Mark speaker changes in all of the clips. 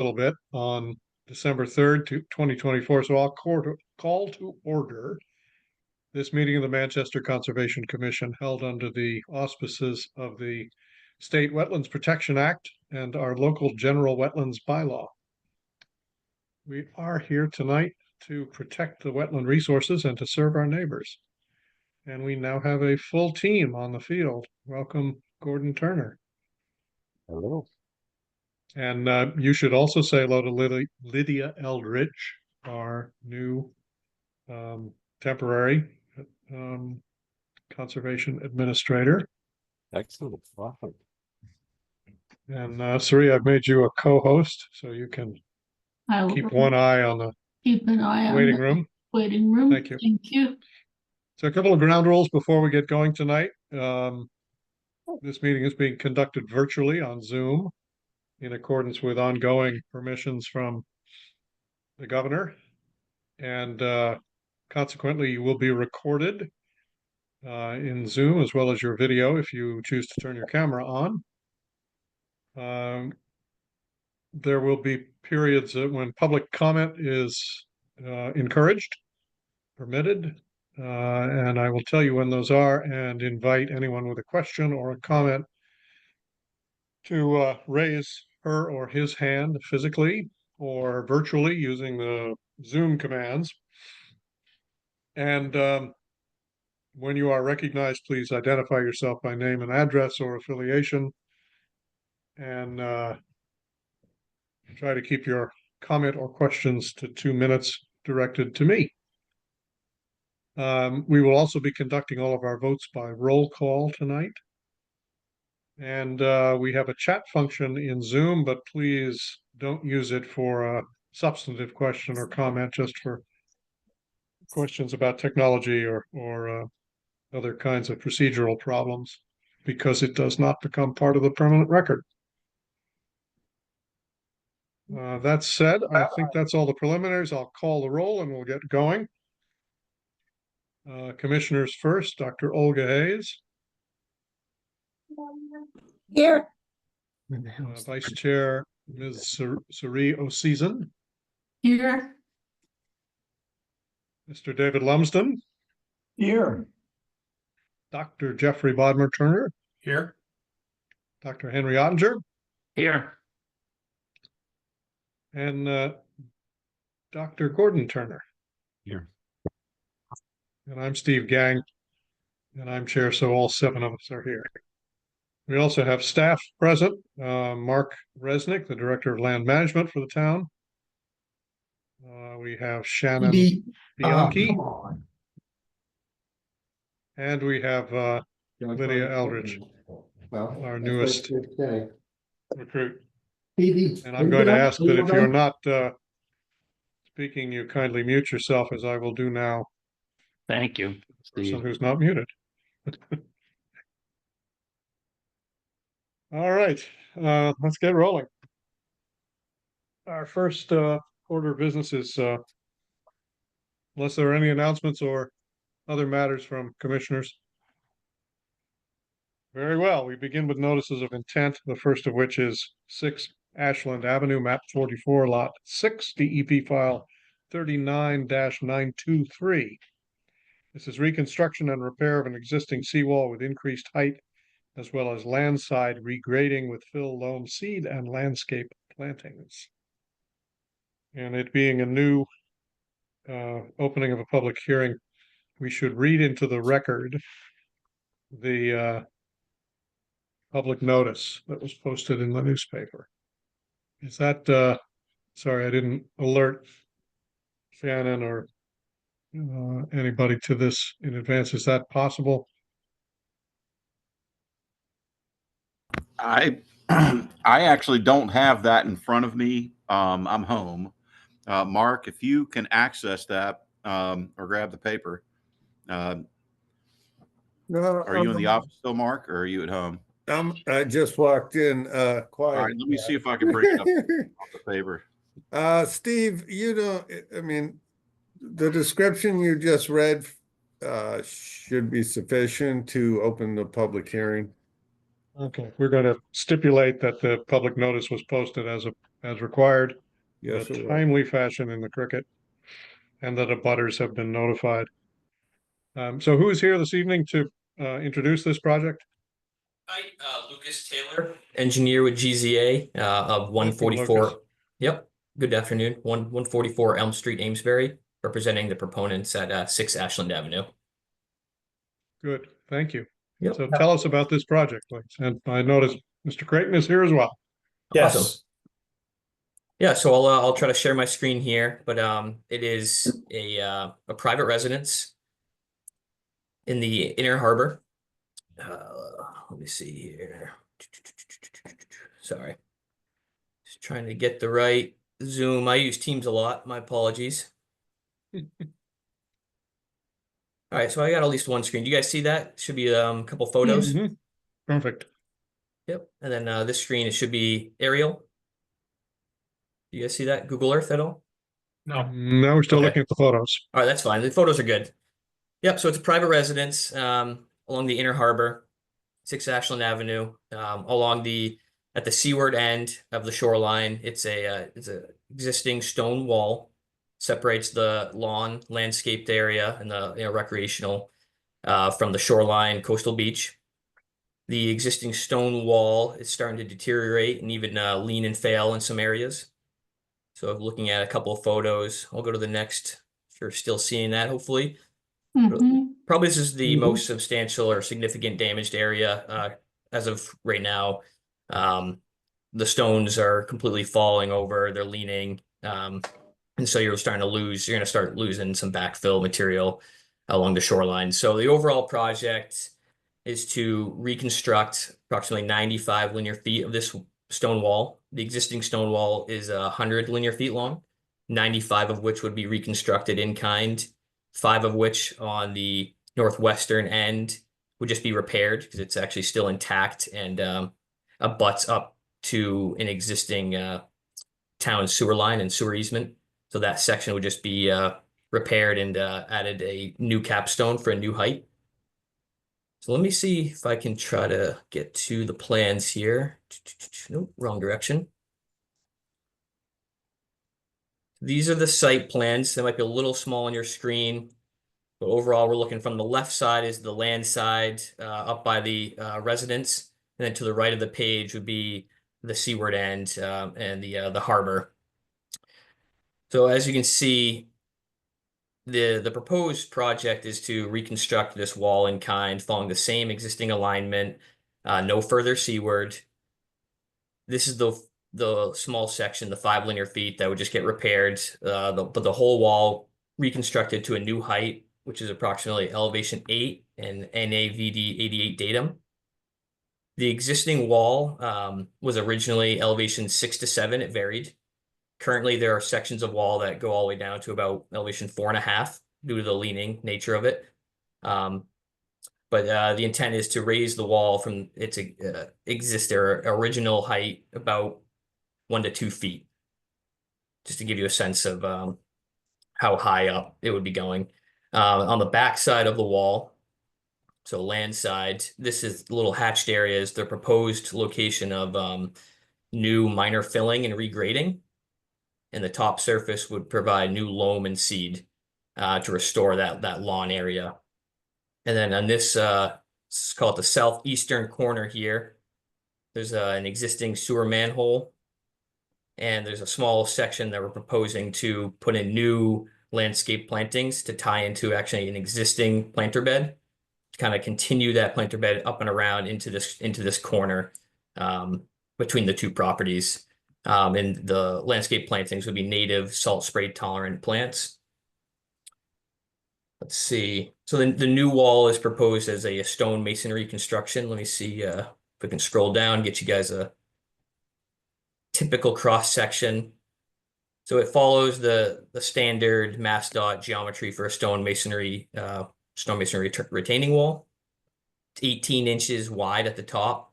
Speaker 1: little bit on December 3rd, 2024. So I'll call to order this meeting of the Manchester Conservation Commission held under the auspices of the State Wetlands Protection Act and our local general wetlands bylaw. We are here tonight to protect the wetland resources and to serve our neighbors. And we now have a full team on the field. Welcome, Gordon Turner.
Speaker 2: Hello.
Speaker 1: And you should also say hello to Lydia Eldridge, our new temporary conservation administrator.
Speaker 2: Excellent. Awesome.
Speaker 1: And Suri, I've made you a co-host, so you can keep one eye on the waiting room.
Speaker 3: Waiting room.
Speaker 1: Thank you.
Speaker 3: Thank you.
Speaker 1: So a couple of ground rules before we get going tonight. This meeting is being conducted virtually on Zoom in accordance with ongoing permissions from the governor. And consequently, you will be recorded in Zoom as well as your video if you choose to turn your camera on. There will be periods when public comment is encouraged, permitted, and I will tell you when those are and invite anyone with a question or a comment to raise her or his hand physically or virtually using the Zoom commands. And when you are recognized, please identify yourself by name and address or affiliation, and try to keep your comment or questions to 2 minutes directed to me. We will also be conducting all of our votes by roll call tonight. And we have a chat function in Zoom, but please don't use it for a substantive question or comment, just for questions about technology or other kinds of procedural problems, because it does not become part of the permanent record. That said, I think that's all the preliminaries. I'll call the roll and we'll get going. Commissioners first, Dr. Olga Hayes.
Speaker 3: Here.
Speaker 1: Vice Chair, Ms. Suri Oseason.
Speaker 3: Here.
Speaker 1: Mr. David Lumsden.
Speaker 2: Here.
Speaker 1: Dr. Jeffrey Bodmer Turner.
Speaker 2: Here.
Speaker 1: Dr. Henry Ottinger.
Speaker 2: Here.
Speaker 1: And Dr. Gordon Turner.
Speaker 2: Here.
Speaker 1: And I'm Steve Gang, and I'm chair, so all 7 of us are here. We also have staff present, Mark Resnick, the Director of Land Management for the town. We have Shannon Bianchi. And we have Lydia Eldridge, our newest recruit. And I'm going to ask that if you're not speaking, you kindly mute yourself, as I will do now.
Speaker 2: Thank you,
Speaker 1: Person
Speaker 2: Steve.
Speaker 1: who's not muted. All right, let's get rolling. Our first order of business is, unless there are any announcements or other matters from commissioners. Very well, we begin with notices of intent, the first of which is 6 Ashland Avenue, map 44, lot 6, DEP file 39-923. This is reconstruction and repair of an existing seawall with increased height, as well as landside regrading with fill loam seed and landscape plantings. And it being a new opening of a public hearing, we should read into the record the public notice that was posted in the newspaper. Is that, sorry, I didn't alert Shannon or anybody to this in advance. Is that possible?
Speaker 4: I actually don't have that in front of me. I'm home. Mark, if you can access that or grab the paper. Are you in the office still, Mark, or are you at home?
Speaker 5: I just walked in quiet.
Speaker 4: All right, let me see if I can bring it up off the paper.
Speaker 5: Steve, you know, I mean, the description you just read should be sufficient to open the public hearing.
Speaker 1: Okay, we're going to stipulate that the public notice was posted as a as required in
Speaker 5: Yes,
Speaker 1: a
Speaker 5: it will.
Speaker 1: timely fashion in the cricket, and that abutters have been notified. So who is here this evening to introduce this project?
Speaker 6: Hi, Lucas Taylor, engineer with GZA of
Speaker 1: Welcome,
Speaker 6: 144.
Speaker 1: Lucas.
Speaker 6: Yep, good afternoon. 144 Elm Street, Amesbury, representing the proponents at 6 Ashland Avenue.
Speaker 1: Good, thank you.
Speaker 6: Yep.
Speaker 1: So tell us about this project, please. And I notice Mr. Creighton is here as well.
Speaker 6: Awesome. Yeah, so I'll try to share my screen here, but it is a private residence in the Inner Harbor. Let me see here. Sorry. Just trying to get the right Zoom. I use Teams a lot. My apologies. All right, so I got at least one screen. Do you guys see that? Should be a couple photos.
Speaker 1: Mhm. Perfect.
Speaker 6: Yep. And then this screen, it should be aerial. Do you guys see that? Google Earth at all?
Speaker 2: No.
Speaker 1: Now we're still
Speaker 6: Okay.
Speaker 1: looking at the photos.
Speaker 6: All right, that's fine. The photos are good. Yep, so it's a private residence along the Inner Harbor, 6 Ashland Avenue, at the seaward end of the shoreline. It's a existing stone wall, separates the lawn landscaped area and the recreational from the shoreline coastal beach. The existing stone wall is starting to deteriorate and even lean and fail in some areas. So looking at a couple of photos, I'll go to the next. If you're still seeing that, hopefully.
Speaker 3: Mhm.
Speaker 6: Probably this is the most substantial or significant damaged area as of right now. The stones are completely falling over, they're leaning. And so you're going to start losing some backfill material along the shoreline. So the overall project is to reconstruct approximately 95 linear feet of this stone wall. The existing stone wall is 100 linear feet long, 95 of which would be reconstructed in kind, 5 of which on the northwestern end would just be repaired because it's actually still intact and abuts up to an existing town sewer line and sewer easement. So that section would just be repaired and added a new capstone for a new height. So let me see if I can try to get to the plans here. Nope, wrong direction. These are the site plans. They might be a little small on your screen, but overall we're looking from the left side is the land side up by the residence, and then to the right of the page would be the seaward end and the harbor. So as you can see, the proposed project is to reconstruct this wall in kind, following the same existing alignment, no further seaward. This is the small section, the 5 linear feet that would just get repaired, but the whole wall reconstructed to a new height, which is approximately elevation 8 and NAVD 88 datum. The existing wall was originally elevation 6 to 7. It varied. Currently, there are sections of wall that go all the way down to about elevation 4.5 due to the leaning nature of it. But the intent is to raise the wall from its original height about 1 to 2 feet, just to give you a sense of how high up it would be going. On the back side of the wall, so land side, this is little hatched areas, the proposed location of new minor filling and regrading. And the top surface would provide new loam and seed to restore that lawn area. And then on this, let's call it the southeastern corner here, there's an existing sewer manhole. And there's a small section that we're proposing to put in new landscape plantings to tie into actually an existing planter bed, to kind of continue that planter bed up and around into this corner between the two properties. And the landscape plantings would be native salt spray tolerant plants. Let's see. So the new wall is proposed as a stone masonry construction. Let me see if we can scroll down, get you guys a typical cross section. So it follows the standard MassDOT geometry for a stone masonry retaining wall. It's 18 inches wide at the top.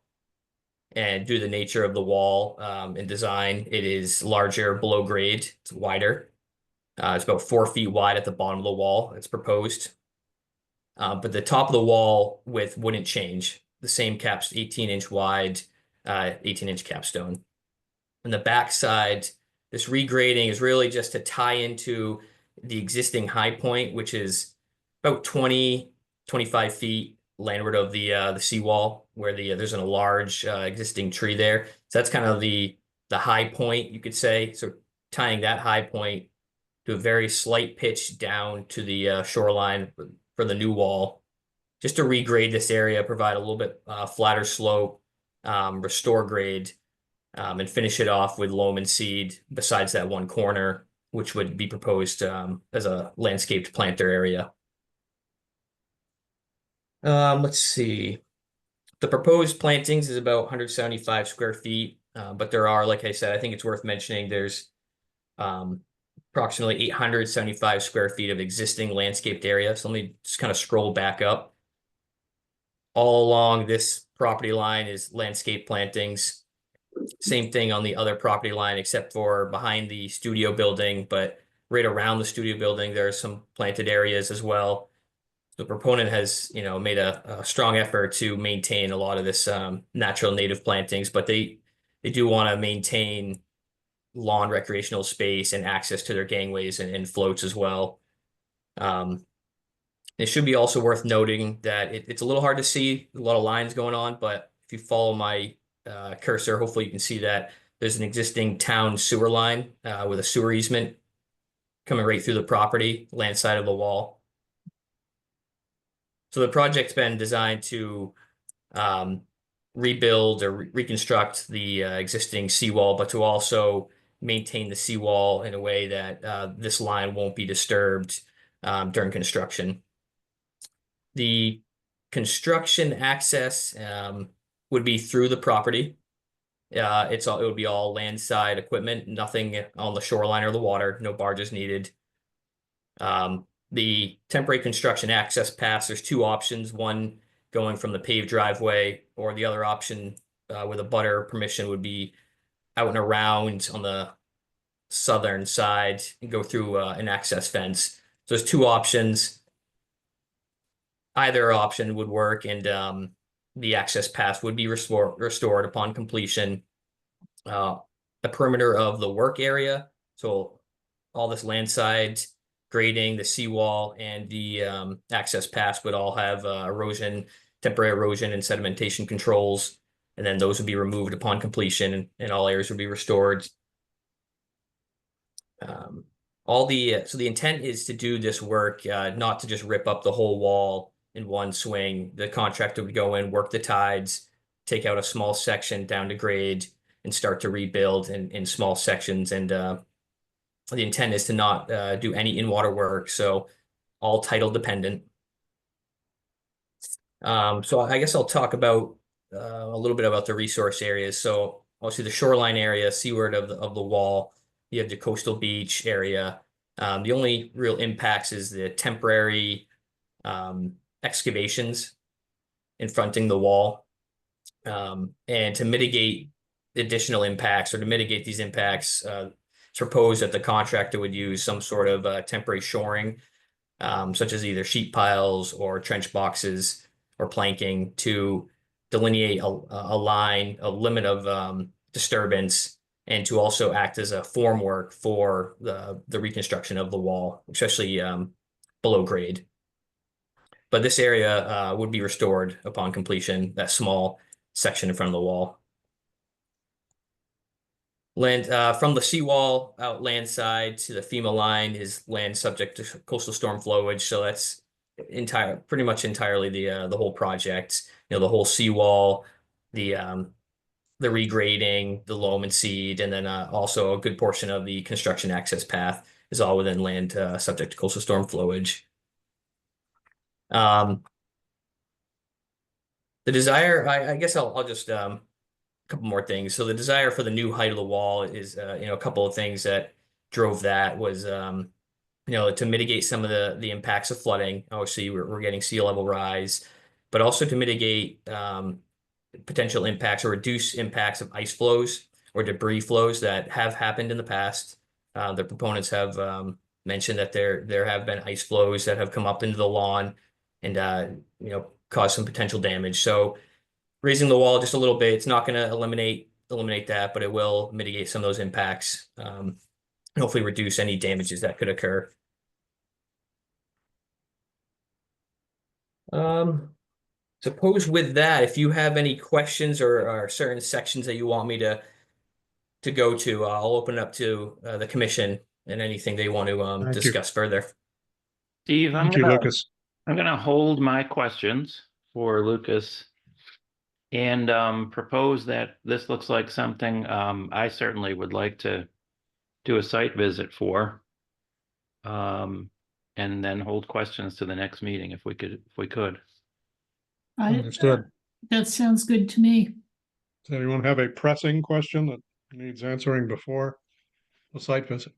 Speaker 6: And due to the nature of the wall and design, it is larger below grade. It's wider. It's about 4 feet wide at the bottom of the wall. It's proposed. But the top of the wall width wouldn't change. The same caps, 18-inch wide, 18-inch capstone. On the back side, this regrading is really just to tie into the existing high point, which is about 25 feet landward of the seawall, where there's a large existing tree there. So that's kind of the high point, you could say. So tying that high point to a very slight pitch down to the shoreline for the new wall, just to regrade this area, provide a little bit flatter slope, restore grade, and finish it off with loam and seed besides that one corner, which would be proposed as a landscaped planter area. Let's see. The proposed plantings is about 175 square feet, but there are, like I said, I think it's worth mentioning, there's approximately 875 square feet of existing landscaped area. So let me just kind of scroll back up. All along this property line is landscape plantings. Same thing on the other property line, except for behind the studio building, but right around the studio building, there are some planted areas as well. The proponent has, made a strong effort to maintain a lot of this natural native plantings, but they do want to maintain lawn recreational space and access to their gangways and floats as well. It should be also worth noting that it's a little hard to see, a lot of lines going on, but if you follow my cursor, hopefully you can see that there's an existing town sewer line with a sewer easement coming right through the property, land side of the wall. So the project's been designed to rebuild or reconstruct the existing seawall, but to also maintain the seawall in a way that this line won't be disturbed during construction. The construction access would be through the property. It would be all landside equipment, nothing on the shoreline or the water, no barges needed. The temporary construction access paths, there's two options, one going from the paved driveway, or the other option with a butter permission would be out and around on the southern side and go through an access fence. So there's two options. Either option would work, and the access path would be restored upon completion. The perimeter of the work area, so all this landside grading, the seawall, and the access paths would all have temporary erosion and sedimentation controls, and then those would be removed upon completion, and all areas would be restored. So the intent is to do this work, not to just rip up the whole wall in one swing. The contractor would go in, work the tides, take out a small section down to grade, and start to rebuild in small sections. And the intent is to not do any in-water work, so all title dependent. So I guess I'll talk about a little bit about the resource areas. So obviously the shoreline area, seaward of the wall, you have the coastal beach area. The only real impacts is the temporary excavations in fronting the wall. And to mitigate additional impacts, or to mitigate these impacts, it's proposed that the contractor would use some sort of temporary shoring, such as either sheet piles or trench boxes or planking, to delineate a line, a limit of disturbance, and to also act as a formwork for the reconstruction of the wall, especially below grade. But this area would be restored upon completion, that small section in front of the wall. Land from the seawall out landside to the FEMA line is land subject to coastal storm flowage, so that's pretty much entirely the whole project. The whole seawall, the regrading, the loam and seed, and then also a good portion of the construction access path is all within land subject to coastal storm flowage. The desire, I guess I'll just a couple more things. So the desire for the new height of the wall is a couple of things that drove that was to mitigate some of the impacts of flooding. Obviously, we're getting sea level rise, but also to mitigate potential impacts or reduce impacts of ice flows or debris flows that have happened in the past. The proponents have mentioned that there have been ice flows that have come up into the lawn and caused some potential damage. So raising the wall just a little bit, it's not going to eliminate eliminate that, but it will mitigate some of those impacts. Hopefully reduce any damages that could occur. Suppose with that, if you have any questions or certain sections that you want me to go to, I'll open it up to the commission and anything they want to
Speaker 1: Thank you.
Speaker 6: discuss further.
Speaker 2: Steve,
Speaker 1: Thank you, Lucas.
Speaker 2: I'm gonna hold my questions for Lucas and propose that this looks like something I certainly would like to do a site visit for. And then hold questions to the next meeting if we could.
Speaker 1: Understood.
Speaker 3: That sounds good to me.
Speaker 1: Does anyone have a pressing question that needs answering before the site visit?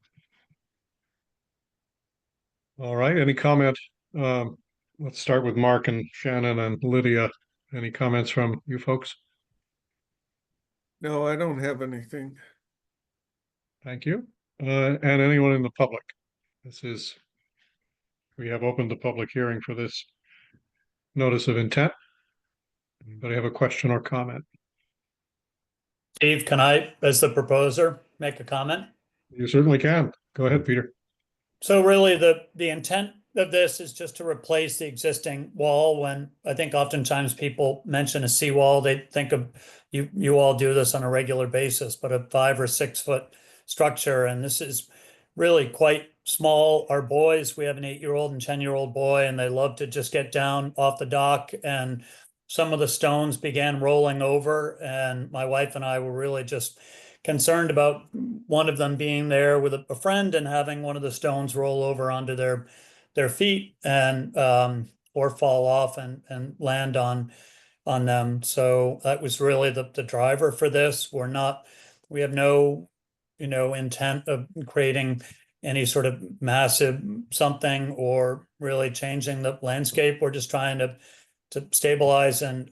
Speaker 1: All right, any comment? Let's start with Mark and Shannon and Lydia. Any comments from you folks?
Speaker 5: No, I don't have anything.
Speaker 1: Thank you. And anyone in the public? We have opened the public hearing for this notice of intent. Anybody have a question or comment?
Speaker 7: Steve, can I, as the proposer, make a comment?
Speaker 1: You certainly can. Go ahead, Peter.
Speaker 7: So really the intent of this is just to replace the existing wall. When I think oftentimes people mention a seawall, they think of, you all do this on a regular basis, but a 5 or 6 foot structure. And this is really quite small. Our boys, we have an 8-year-old and 10-year-old boy, and they love to just get down off the dock, and some of the stones began rolling over, and my wife and I were really just concerned about one of them being there with a friend and having one of the stones roll over onto their feet and or fall off and land on them. So that was really the driver for this. We have no, intent of creating any sort of massive something or really changing the landscape. We're just trying to stabilize and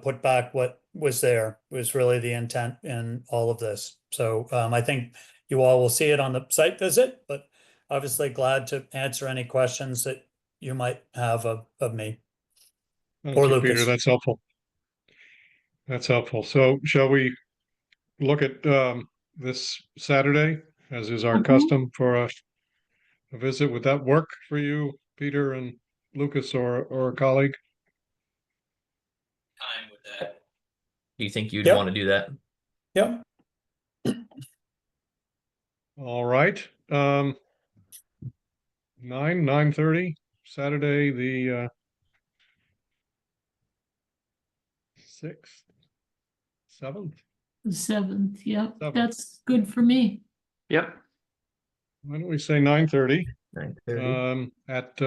Speaker 7: put back what was there. Was really the intent in all of this. So I think you all will see it on the site visit, but obviously glad to answer any questions that you might have of me.
Speaker 1: Thank
Speaker 7: Or
Speaker 1: you,
Speaker 7: Lucas.
Speaker 1: Peter. That's helpful. That's helpful. So shall we look at this Saturday, as is our custom for a visit? Would that work for you, Peter and Lucas, or a colleague?
Speaker 6: Time with that. Do you think you'd
Speaker 7: Yep.
Speaker 6: want to do that?
Speaker 7: Yep.
Speaker 1: All right. 9:30, Saturday, the 6th, 7th.
Speaker 3: The 7th, yep,
Speaker 1: 7th.
Speaker 3: that's good for me.
Speaker 2: Yep.
Speaker 1: Why don't we say 9:30
Speaker 6: 9:30.
Speaker 1: at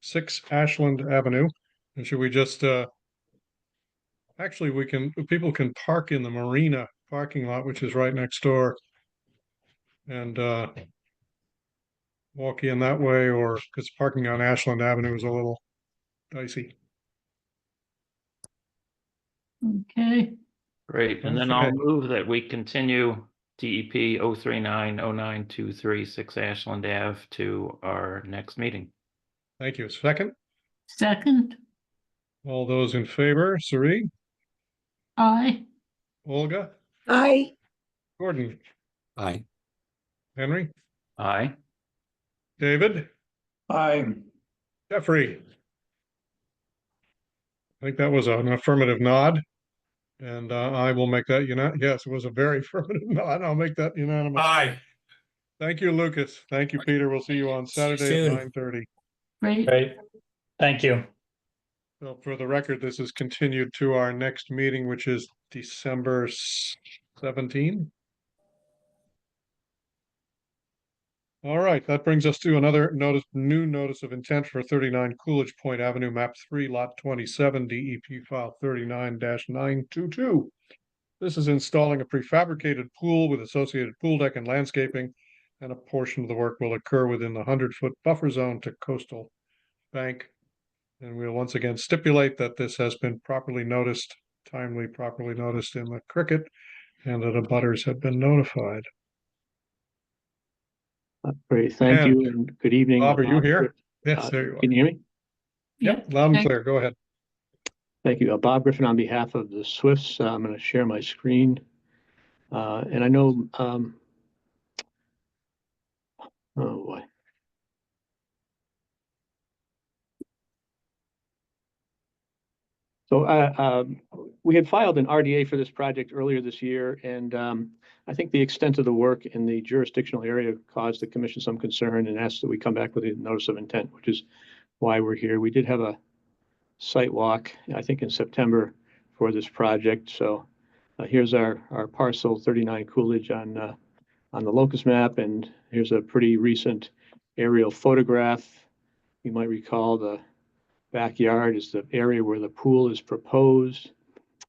Speaker 1: 6 Ashland Avenue? And should we just actually people can park in the marina parking lot, which is right next door, and walk in that way, or because parking on Ashland Avenue is a little dicey.
Speaker 3: Okay,
Speaker 2: Great. And then
Speaker 1: Okay.
Speaker 2: I'll move that we continue DEP 0390923 6 Ashland Ave to our next meeting.
Speaker 1: Thank you. Second,
Speaker 3: second,
Speaker 1: all those in favor, Sari,
Speaker 3: aye.
Speaker 1: Olga,
Speaker 3: Aye.
Speaker 1: Gordon,
Speaker 2: Aye.
Speaker 1: Henry,
Speaker 2: Aye.
Speaker 1: David,
Speaker 7: Aye.
Speaker 1: Jeffrey. I think that was an affirmative nod, and I will make that yes, it was a very affirmative nod. I'll make that unanimous.
Speaker 7: Aye.
Speaker 1: Thank you, Lucas. Thank you, Peter. We'll see you on
Speaker 6: See you
Speaker 1: Saturday at
Speaker 6: soon.
Speaker 1: 9:30.
Speaker 3: Great,
Speaker 7: Great. Thank you.
Speaker 1: So for the record, this is continued to our next meeting, which is December 17. All right, that brings us to another new notice of intent for 39 Coolidge Point Avenue, map 3, lot 27, DEP file 39-922. This is installing a prefabricated pool with associated pool deck and landscaping, and a portion of the work will occur within the 100-foot buffer zone to coastal bank. And we'll once again stipulate that this has been properly noticed in the cricket, and that abutters have been notified.
Speaker 8: Great, thank
Speaker 1: And
Speaker 8: you, and good evening.
Speaker 1: Bob, are you here?
Speaker 8: Griffin.
Speaker 1: Yes, there you are.
Speaker 8: Can you hear me?
Speaker 1: Yep, loud and
Speaker 3: Okay.
Speaker 1: clear. Go ahead.
Speaker 8: Thank you. Bob Griffin on behalf of the Swifts. I'm going to share my screen And I know, oh boy. So we had filed an RDA for this project earlier this year, and I think the extent of the work in the jurisdictional area caused the commission some concern and asked that we come back with a notice of intent, which is why we're here. We did have a site walk, I think in September, for this project. So here's our parcel 39 Coolidge on the locus map, and here's a pretty recent aerial photograph. You might recall the backyard is the area where the pool is proposed.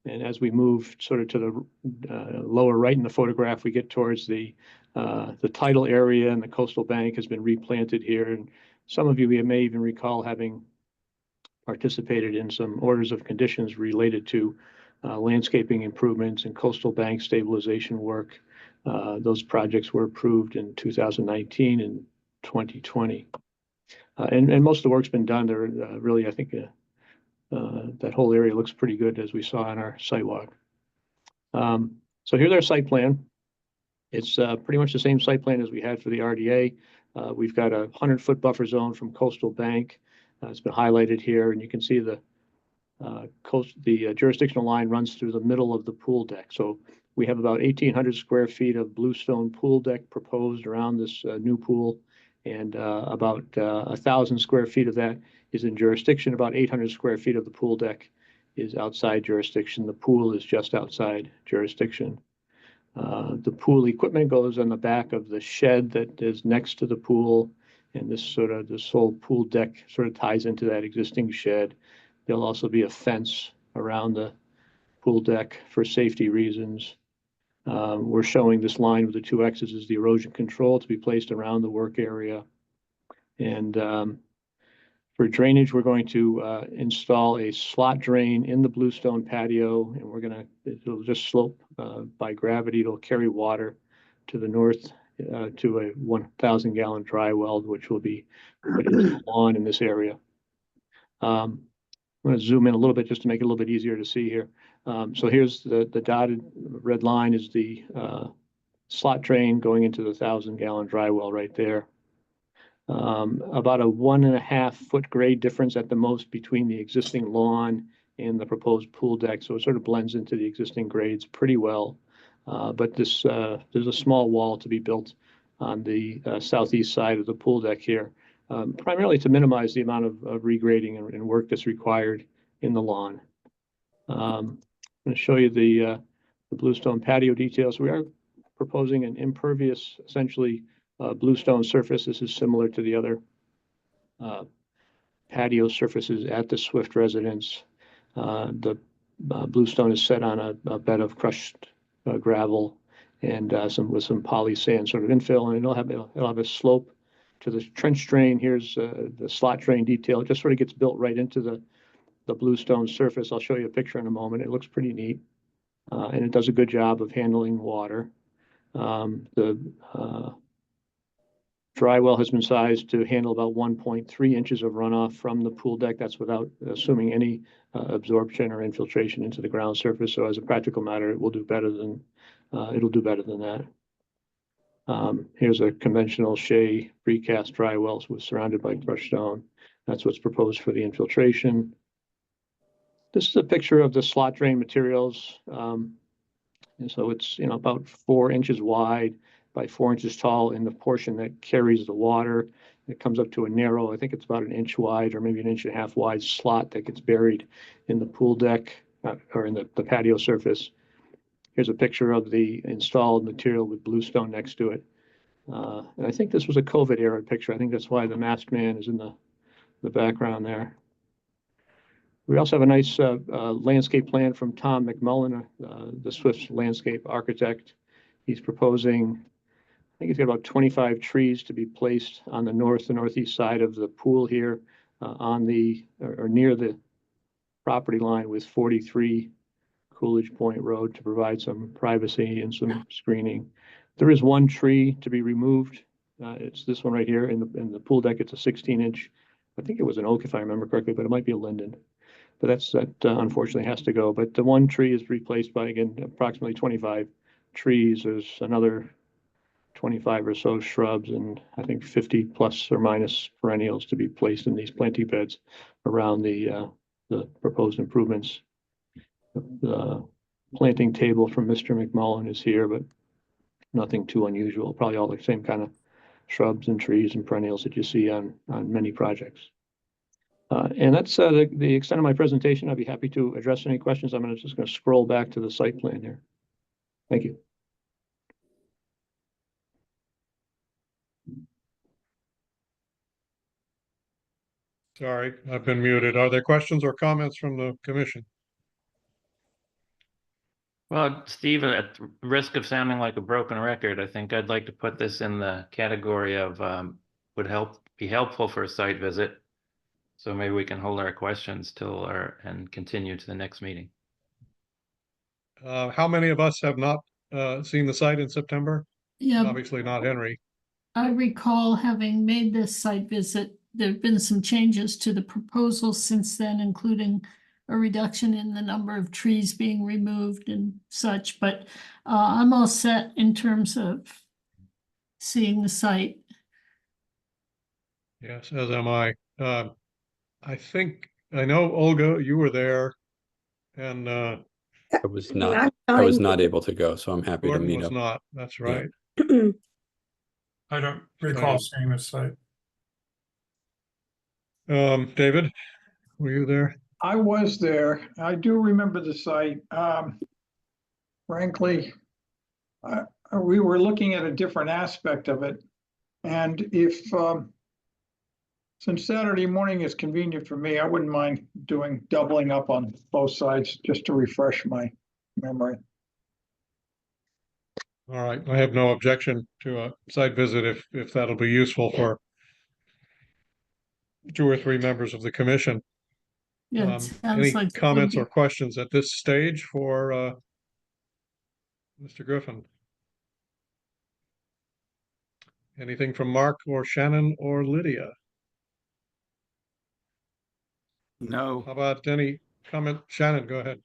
Speaker 8: And as we move sort of to the lower right in the photograph, we get towards the tidal area, and the coastal bank has been replanted here. And some of you may even recall having participated in some orders of conditions related to landscaping improvements and coastal bank stabilization work. Those projects were approved in 2019 and 2020. And most of the work's been done. There really, I think, that whole area looks pretty good, as we saw on our site walk. So here's our site plan. It's pretty much the same site plan as we had for the RDA. We've got a 100-foot buffer zone from coastal bank. It's been highlighted here, and you can see the jurisdictional line runs through the middle of the pool deck. So we have about 1,800 square feet of bluestone pool deck proposed around this new pool, and about 1,000 square feet of that is in jurisdiction. About 800 square feet of the pool deck is outside jurisdiction. The pool is just outside jurisdiction. The pool equipment goes on the back of the shed that is next to the pool, and this whole pool deck sort of ties into that existing shed. There'll also be a fence around the pool deck for safety reasons. We're showing this line with the two X's as the erosion control to be placed around the work area. And for drainage, we're going to install a slot drain in the bluestone patio, and it'll just slope by gravity. It'll carry water to the north to a 1,000-gallon dry well, which will be put into the lawn in this area. I'm going to zoom in a little bit just to make it a little bit easier to see here. So here's the dotted red line is the slot drain going into the 1,000-gallon dry well right there. About a 1.5-foot grade difference at the most between the existing lawn and the proposed pool deck. So it sort of blends into the existing grades pretty well. But there's a small wall to be built on the southeast side of the pool deck here, primarily to minimize the amount of regrading and work that's required in the lawn. I'm going to show you the bluestone patio details. We are proposing an impervious, essentially, bluestone surface. This is similar to the other patio surfaces at the Swift residence. The bluestone is set on a bed of crushed gravel and with some poly sand sort of infill, and it'll have a slope to the trench drain. Here's the slot drain detail. It just sort of gets built right into the bluestone surface. I'll show you a picture in a moment. It looks pretty neat, and it does a good job of handling water. The dry well has been sized to handle about 1.3 inches of runoff from the pool deck. That's without assuming any absorption or infiltration into the ground surface. So as a practical matter, it will do better than that. Here's a conventional shea precast dry well surrounded by crushed stone. That's what's proposed for the infiltration. This is a picture of the slot drain materials. And so it's about 4 inches wide by 4 inches tall in the portion that carries the water. It comes up to a narrow, I think it's about 1 inch wide or maybe 1.5 inches wide slot that gets buried in the pool deck or in the patio surface. Here's a picture of the installed material with bluestone next to it. And I think this was a COVID era picture. I think that's why the masked man is in the background there. We also have a nice landscape plan from Tom McMullen, the Swift landscape architect. He's proposing, I think he's got about 25 trees to be placed on the northeast side of the pool here on or near the property line with 43 Coolidge Point Road to provide some privacy and some screening. There is one tree to be removed. It's this one right here in the pool deck. It's a 16-inch. I think it was an oak if I remember correctly, but it might be a linden. But that unfortunately has to go. But the one tree is replaced by, again, approximately 25 trees. There's another 25 or so shrubs and I think 50 plus or minus perennials to be placed in these planting beds around the proposed improvements. The planting table from Mr. McMullen is here, but nothing too unusual. Probably all the same kind of shrubs and trees and perennials that you see on many projects. And that's the extent of my presentation. I'd be happy to address any questions. I'm just going to scroll back to the site plan here. Thank you.
Speaker 1: Sorry, I've been muted. Are there questions or comments from the commission?
Speaker 2: Well, Steve, at the risk of sounding like a broken record, I think I'd like to put this in the category of would be helpful for a site visit. So maybe we can hold our questions and continue to the next meeting.
Speaker 1: How many of us have not seen the site in September?
Speaker 3: Yeah,
Speaker 1: Obviously not Henry.
Speaker 3: I recall having made this site visit. There have been some changes to the proposal since then, including a reduction in the number of trees being removed and such, but I'm all set in terms of seeing the site.
Speaker 1: Yes, as am I. I know Olga, you were there, and
Speaker 9: I was not able to go, so I'm happy to
Speaker 1: Gordon
Speaker 9: meet
Speaker 1: was
Speaker 9: up.
Speaker 1: not. That's
Speaker 9: Yeah.
Speaker 1: right.
Speaker 10: I don't recall seeing this site.
Speaker 1: David, were you there?
Speaker 10: I was there. I do remember the site. Frankly, we were looking at a different aspect of it. And if, since Saturday morning is convenient for me, I wouldn't mind doubling up on both sides just to refresh my memory.
Speaker 1: All right, I have no objection to a site visit if that'll be useful for 2 or 3 members of the commission.
Speaker 3: Yeah, it
Speaker 1: Any
Speaker 3: sounds like. it would
Speaker 1: comments
Speaker 3: be-
Speaker 1: or questions at this stage for Mr. Griffin? Anything from Mark or Shannon or Lydia?
Speaker 4: No.
Speaker 1: How about any comment? Shannon, go ahead.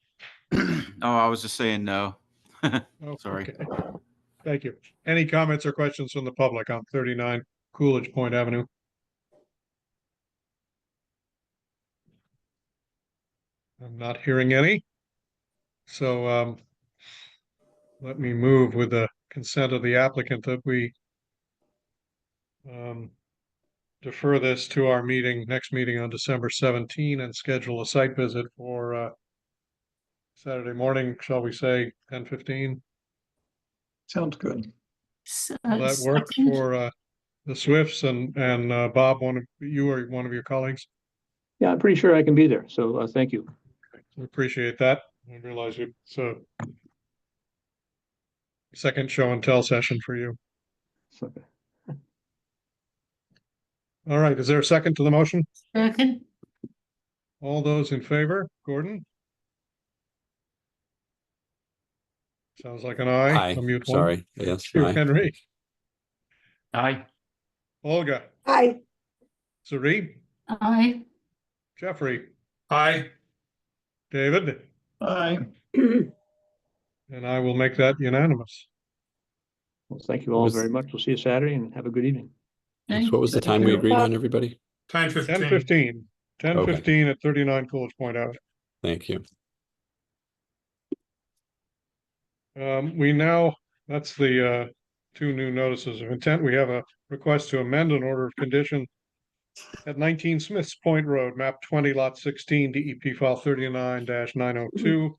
Speaker 4: Oh, I was just saying no.
Speaker 1: Oh,
Speaker 4: Sorry.
Speaker 1: okay. Thank you. Any comments or questions from the public on 39 Coolidge Point Avenue? I'm not hearing any. So let me move with the consent of the applicant that we defer this to our next meeting on December 17 and schedule a site visit for Saturday morning, shall we say 10:15?
Speaker 10: Sounds good.
Speaker 1: Will that work
Speaker 3: second.
Speaker 1: for the Swifts and Bob, you or one of your colleagues?
Speaker 8: Yeah, I'm pretty sure I can be there. So thank you.
Speaker 1: We appreciate that. I realize it's a second show and tell session for you.
Speaker 8: Okay.
Speaker 1: All right, is there a second to the motion?
Speaker 3: Second,
Speaker 1: All those in favor? Gordon? Sounds like an aye.
Speaker 9: Hi,
Speaker 1: A mute one.
Speaker 9: sorry. Yes,
Speaker 1: You,
Speaker 9: hi.
Speaker 1: Henry.
Speaker 2: Aye.
Speaker 1: Olga.
Speaker 3: aye.
Speaker 1: Sari.
Speaker 3: Aye.
Speaker 1: Jeffrey.
Speaker 10: Aye.
Speaker 1: David.
Speaker 10: Aye.
Speaker 1: And I will make that unanimous.
Speaker 8: Well, thank you all
Speaker 9: Was-
Speaker 8: very much. We'll see you Saturday and have a good evening.
Speaker 9: Yes, what was the time we agreed on, everybody?
Speaker 10: 10:15.
Speaker 1: 10:15 at 39 Coolidge Point Avenue.
Speaker 9: Thank you.
Speaker 1: That's the 2 new notices of intent. We have a request to amend an order of condition at 19 Smiths Point Road, map 20, lot 16, DEP file 39-902.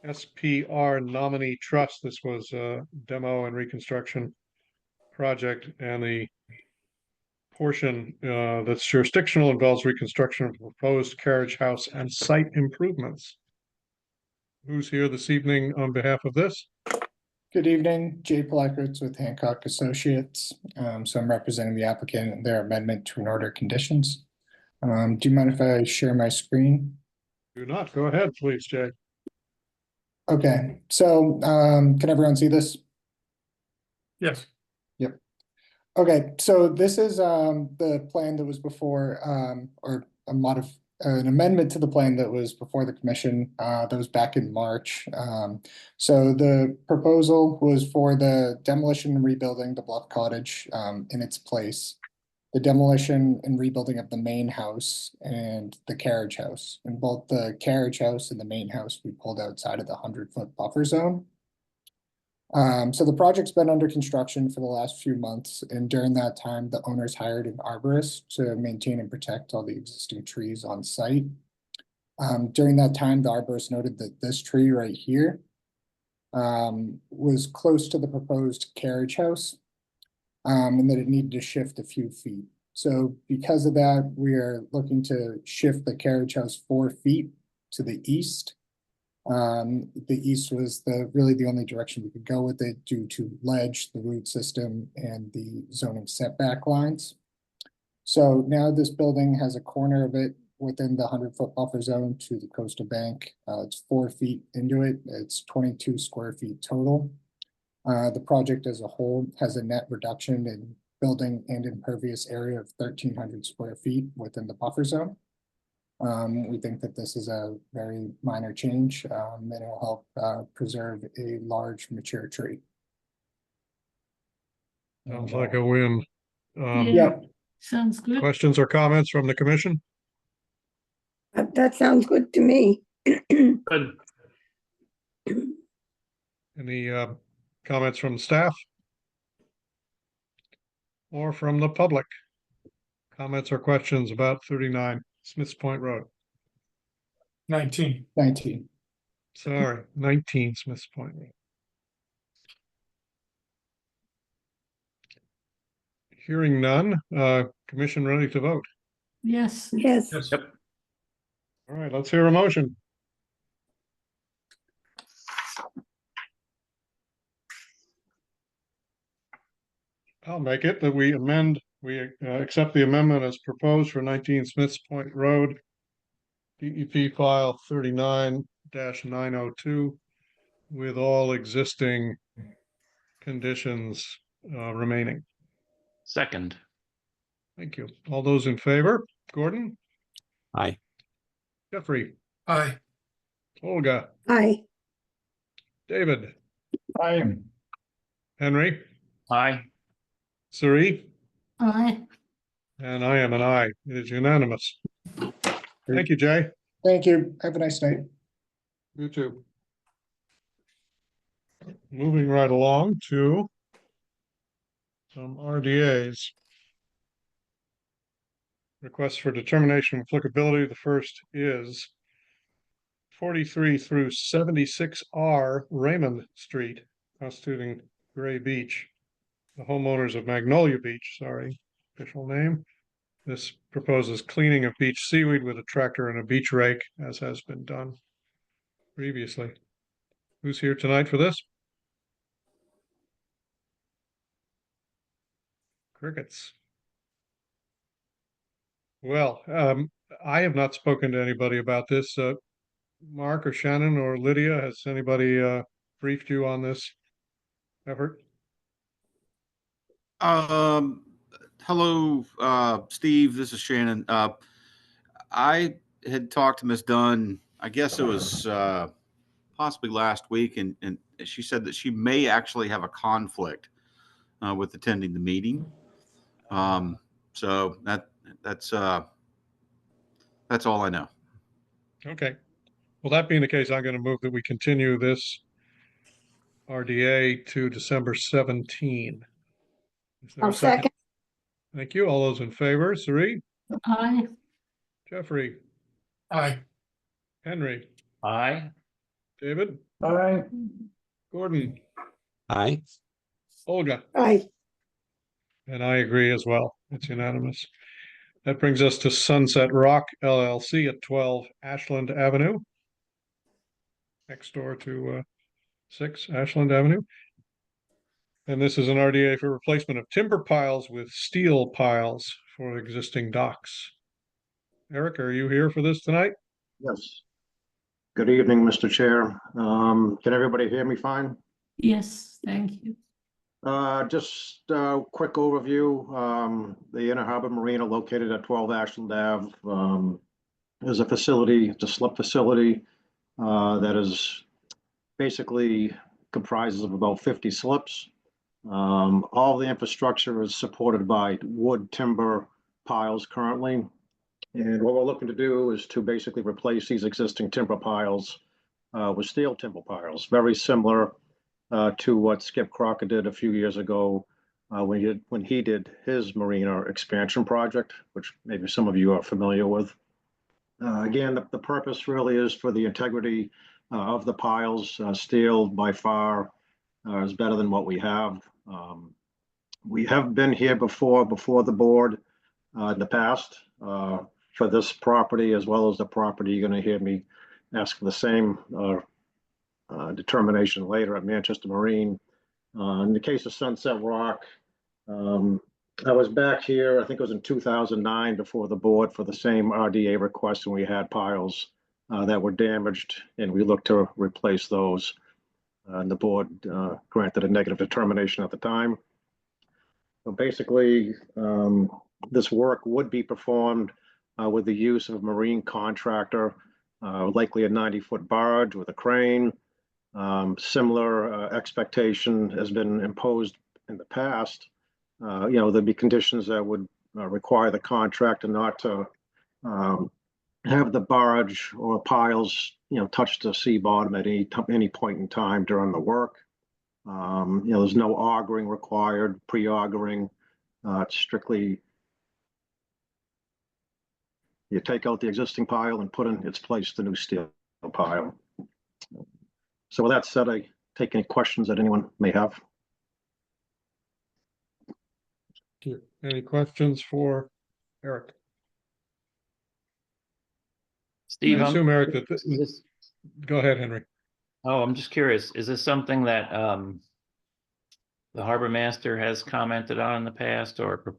Speaker 1: SPR nominee trust. This was a demo and reconstruction project, and the portion that's jurisdictional involves reconstruction of proposed carriage house and site improvements. Who's here this evening on behalf of this?
Speaker 11: Good evening, Jay Plackards with Hancock Associates. So I'm representing the applicant and their amendment to an order of conditions. Do you mind if I share my screen?
Speaker 1: Do not. Go ahead, please, Jay.
Speaker 11: Okay, so can everyone see this?
Speaker 10: Yes.
Speaker 11: Okay, so this is the plan that was before or a an amendment to the plan that was before the commission, that was back in March. So the proposal was for the demolition and rebuilding the Bluff Cottage, in its place, the demolition and rebuilding of the main house and the carriage house. And both the carriage house and the main house, we pulled outside of the 100-foot buffer zone. So the project's been under construction for the last few months, and during that time, the owners hired an arborist to maintain and protect all the existing trees on site. During that time, the arborist noted that this tree right here was close to the proposed carriage house, and that it needed to shift a few feet. So because of that, we are looking to shift the carriage house 4 feet to the east. The east was really the only direction we could go with it due to ledge, the root system, and the zoning setback lines. So now this building has a corner of it within the 100-foot buffer zone to the coastal bank. It's 4 feet into it. It's 22 square feet total. The project as a whole has a net reduction in building and impervious area of 1,300 square feet within the buffer zone. We think that this is a very minor change, and it will help preserve a large mature tree.
Speaker 1: Sounds like a win.
Speaker 3: Yeah, sounds good.
Speaker 1: Questions or comments from the commission?
Speaker 12: That sounds good to me.
Speaker 2: Good.
Speaker 1: Any comments from staff? Or from the public? Comments or questions about 39 Smiths Point Road?
Speaker 10: 19.
Speaker 11: 19.
Speaker 1: Sorry, 19 Smiths Point Road. Hearing none, commission ready to vote.
Speaker 3: Yes.
Speaker 12: Yes.
Speaker 2: Yep.
Speaker 1: All right, let's hear a motion. I'll make it that we accept the amendment as proposed for 19 Smiths Point Road, DEP file 39-902, with all existing conditions remaining.
Speaker 2: Second.
Speaker 1: Thank you. All those in favor? Gordon?
Speaker 9: Aye.
Speaker 1: Jeffrey?
Speaker 10: Aye.
Speaker 1: Olga?
Speaker 12: Aye.
Speaker 1: David?
Speaker 10: Aye.
Speaker 1: Henry?
Speaker 2: Aye.
Speaker 1: Suri?
Speaker 3: Aye.
Speaker 1: And I am an aye. It is unanimous. Thank you, Jay.
Speaker 11: Thank you. Have a nice night.
Speaker 1: You too. Moving right along to some RDAs. Requests for determination of applicability. The first is 43 through 76R Raymond Street, constituting Gray Beach. The homeowners of Magnolia Beach, sorry, official name. This proposes cleaning of beach seaweed with a tractor and a beach rake, as has been done previously. Who's here tonight for this? Crickets. Well, I have not spoken to anybody about this. Mark or Shannon or Lydia, has anybody briefed you on this effort?
Speaker 4: Hello, Steve, this is Shannon. I had talked to Miss Dunn, I guess it was possibly last week, and she said that she may actually have a conflict with attending the meeting. So that's all I know.
Speaker 1: Okay. Well, that being the case, I'm going to move that we continue this RDA to December 17. Is there a
Speaker 12: I'll second.
Speaker 1: Thank you. All those in favor, Suri,
Speaker 3: Aye.
Speaker 1: Jeffrey,
Speaker 10: Aye.
Speaker 1: Henry,
Speaker 2: Aye.
Speaker 1: David,
Speaker 10: Aye.
Speaker 1: Gordon,
Speaker 9: Aye.
Speaker 1: Olga,
Speaker 12: Aye.
Speaker 1: and I agree as well. It's unanimous. That brings us to Sunset Rock LLC at 12 Ashland Avenue, next door to 6 Ashland Avenue. And this is an RDA for replacement of timber piles with steel piles for existing docks. Eric, are you here for this tonight?
Speaker 13: Yes. Good evening, Mr. Chair. Can everybody hear me fine?
Speaker 3: Yes, thank you.
Speaker 13: Just a quick overview. The Inner Harbor Marina located at 12 Ashland Ave. is a facility, it's a slip facility that is basically comprises of about 50 slips. All the infrastructure is supported by wood timber piles currently. And what we're looking to do is to basically replace these existing timber piles with steel timber piles, very similar to what Skip Crocker did a few years ago when he did his marina expansion project, which maybe some of you are familiar with. Again, the purpose really is for the integrity of the piles. Steel by far is better than what we have. We have been here before the board in the past for this property as well as the property. You're going to hear me ask for the same determination later at Manchester Marine. In the case of Sunset Rock, I was back here, I think it was in 2009 before the board for the same RDA request, and we had piles that were damaged and we looked to replace those. And the board granted a negative determination at the time. So basically, this work would be performed with the use of a marine contractor, likely a 90-foot barge with a crane. Similar expectation has been imposed in the past. There'd be conditions that would require the contractor not to have the barge or piles, touch the sea bottom at any point in time during the work. There's no augering required, pre-augering. It's strictly you take out the existing pile and put in its place the new steel pile. So with that said, I take any questions that anyone may have.
Speaker 1: Any questions for Eric?
Speaker 2: Steve,
Speaker 1: I
Speaker 2: I'm
Speaker 1: assume, Eric, that
Speaker 2: is this,
Speaker 1: go ahead, Henry.
Speaker 2: oh, I'm just curious, is this something that the harbor master has commented on in the past or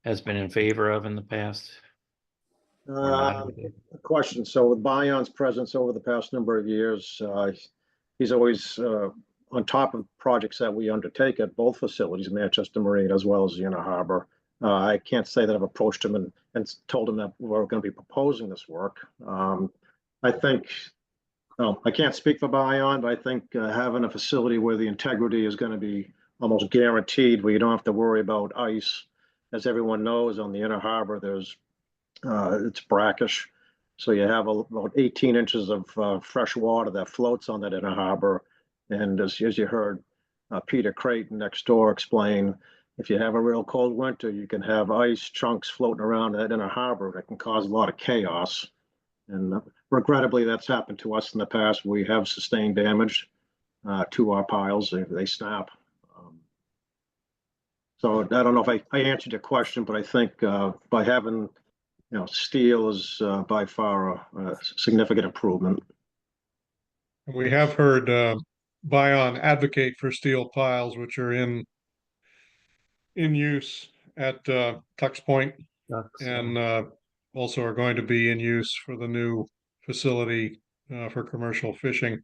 Speaker 2: has been in favor of in the past? Or not?
Speaker 13: Question. So with Bayon's presence over the past number of years, he's always on top of projects that we undertake at both facilities, Manchester Marine as well as the Inner Harbor. I can't say that I've approached him and told him that we're going to be proposing this work. I think, I can't speak for Bayon, but I think having a facility where the integrity is going to be almost guaranteed, where you don't have to worry about ice. As everyone knows, on the Inner Harbor, it's brackish. So you have about 18 inches of fresh water that floats on that Inner Harbor. And as you heard Peter Creighton next door explain, if you have a real cold winter, you can have ice chunks floating around that Inner Harbor that can cause a lot of chaos. And regrettably, that's happened to us in the past. We have sustained damage to our piles. They snap. So I don't know if I answered your question, but I think by having, steel is by far a significant improvement.
Speaker 1: We have heard Bayon advocate for steel piles, which are in use at Tux Point, and also are going to be in use for the new facility for commercial fishing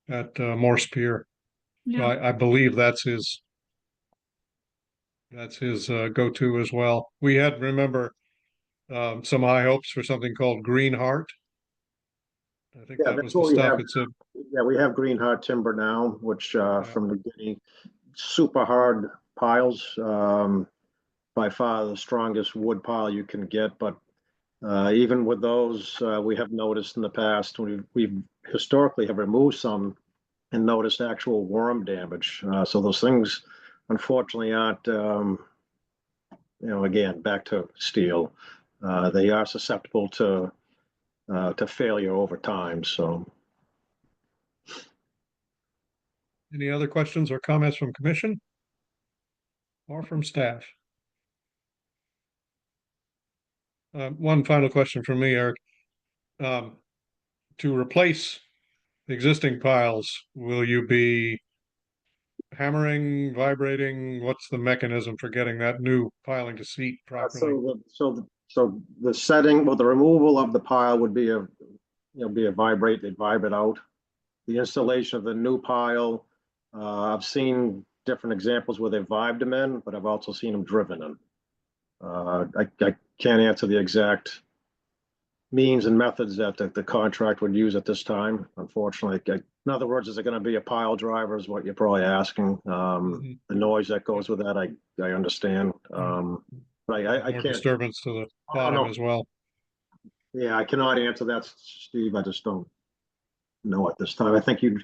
Speaker 1: at Morse Pier. So
Speaker 3: Yeah.
Speaker 1: I believe that's his go-to as well. We had, remember, some high hopes for something called Green Heart. I think that was the stuff.
Speaker 13: We have Green Heart timber now, which from the beginning, super hard piles, by far the strongest wood pile you can get. But even with those, we have noticed in the past, we've historically have removed some and noticed actual worm damage. So those things, unfortunately, aren't, again, back to steel. They are susceptible to failure over time. So,
Speaker 1: any other questions or comments from commission or from staff? One final question from me, Eric. To replace existing piles, will you be hammering, vibrating? What's the mechanism for getting that new piling to seat properly?
Speaker 13: So the setting, well, the removal of the pile would be a vibrate. They vibrate out. The installation of the new pile, I've seen different examples where they've vibed them in, but I've also seen them driven in. I can't answer the exact means and methods that the contract would use at this time, unfortunately. In other words, is it gonna be a pile driver is what you're probably asking. The noise that goes with that, I understand. But I
Speaker 1: More
Speaker 13: can't,
Speaker 1: disturbance to the
Speaker 13: I don't
Speaker 1: bottom
Speaker 13: know.
Speaker 1: as well.
Speaker 13: Yeah, I cannot answer that, Steve. I just don't know at this time. I think you'd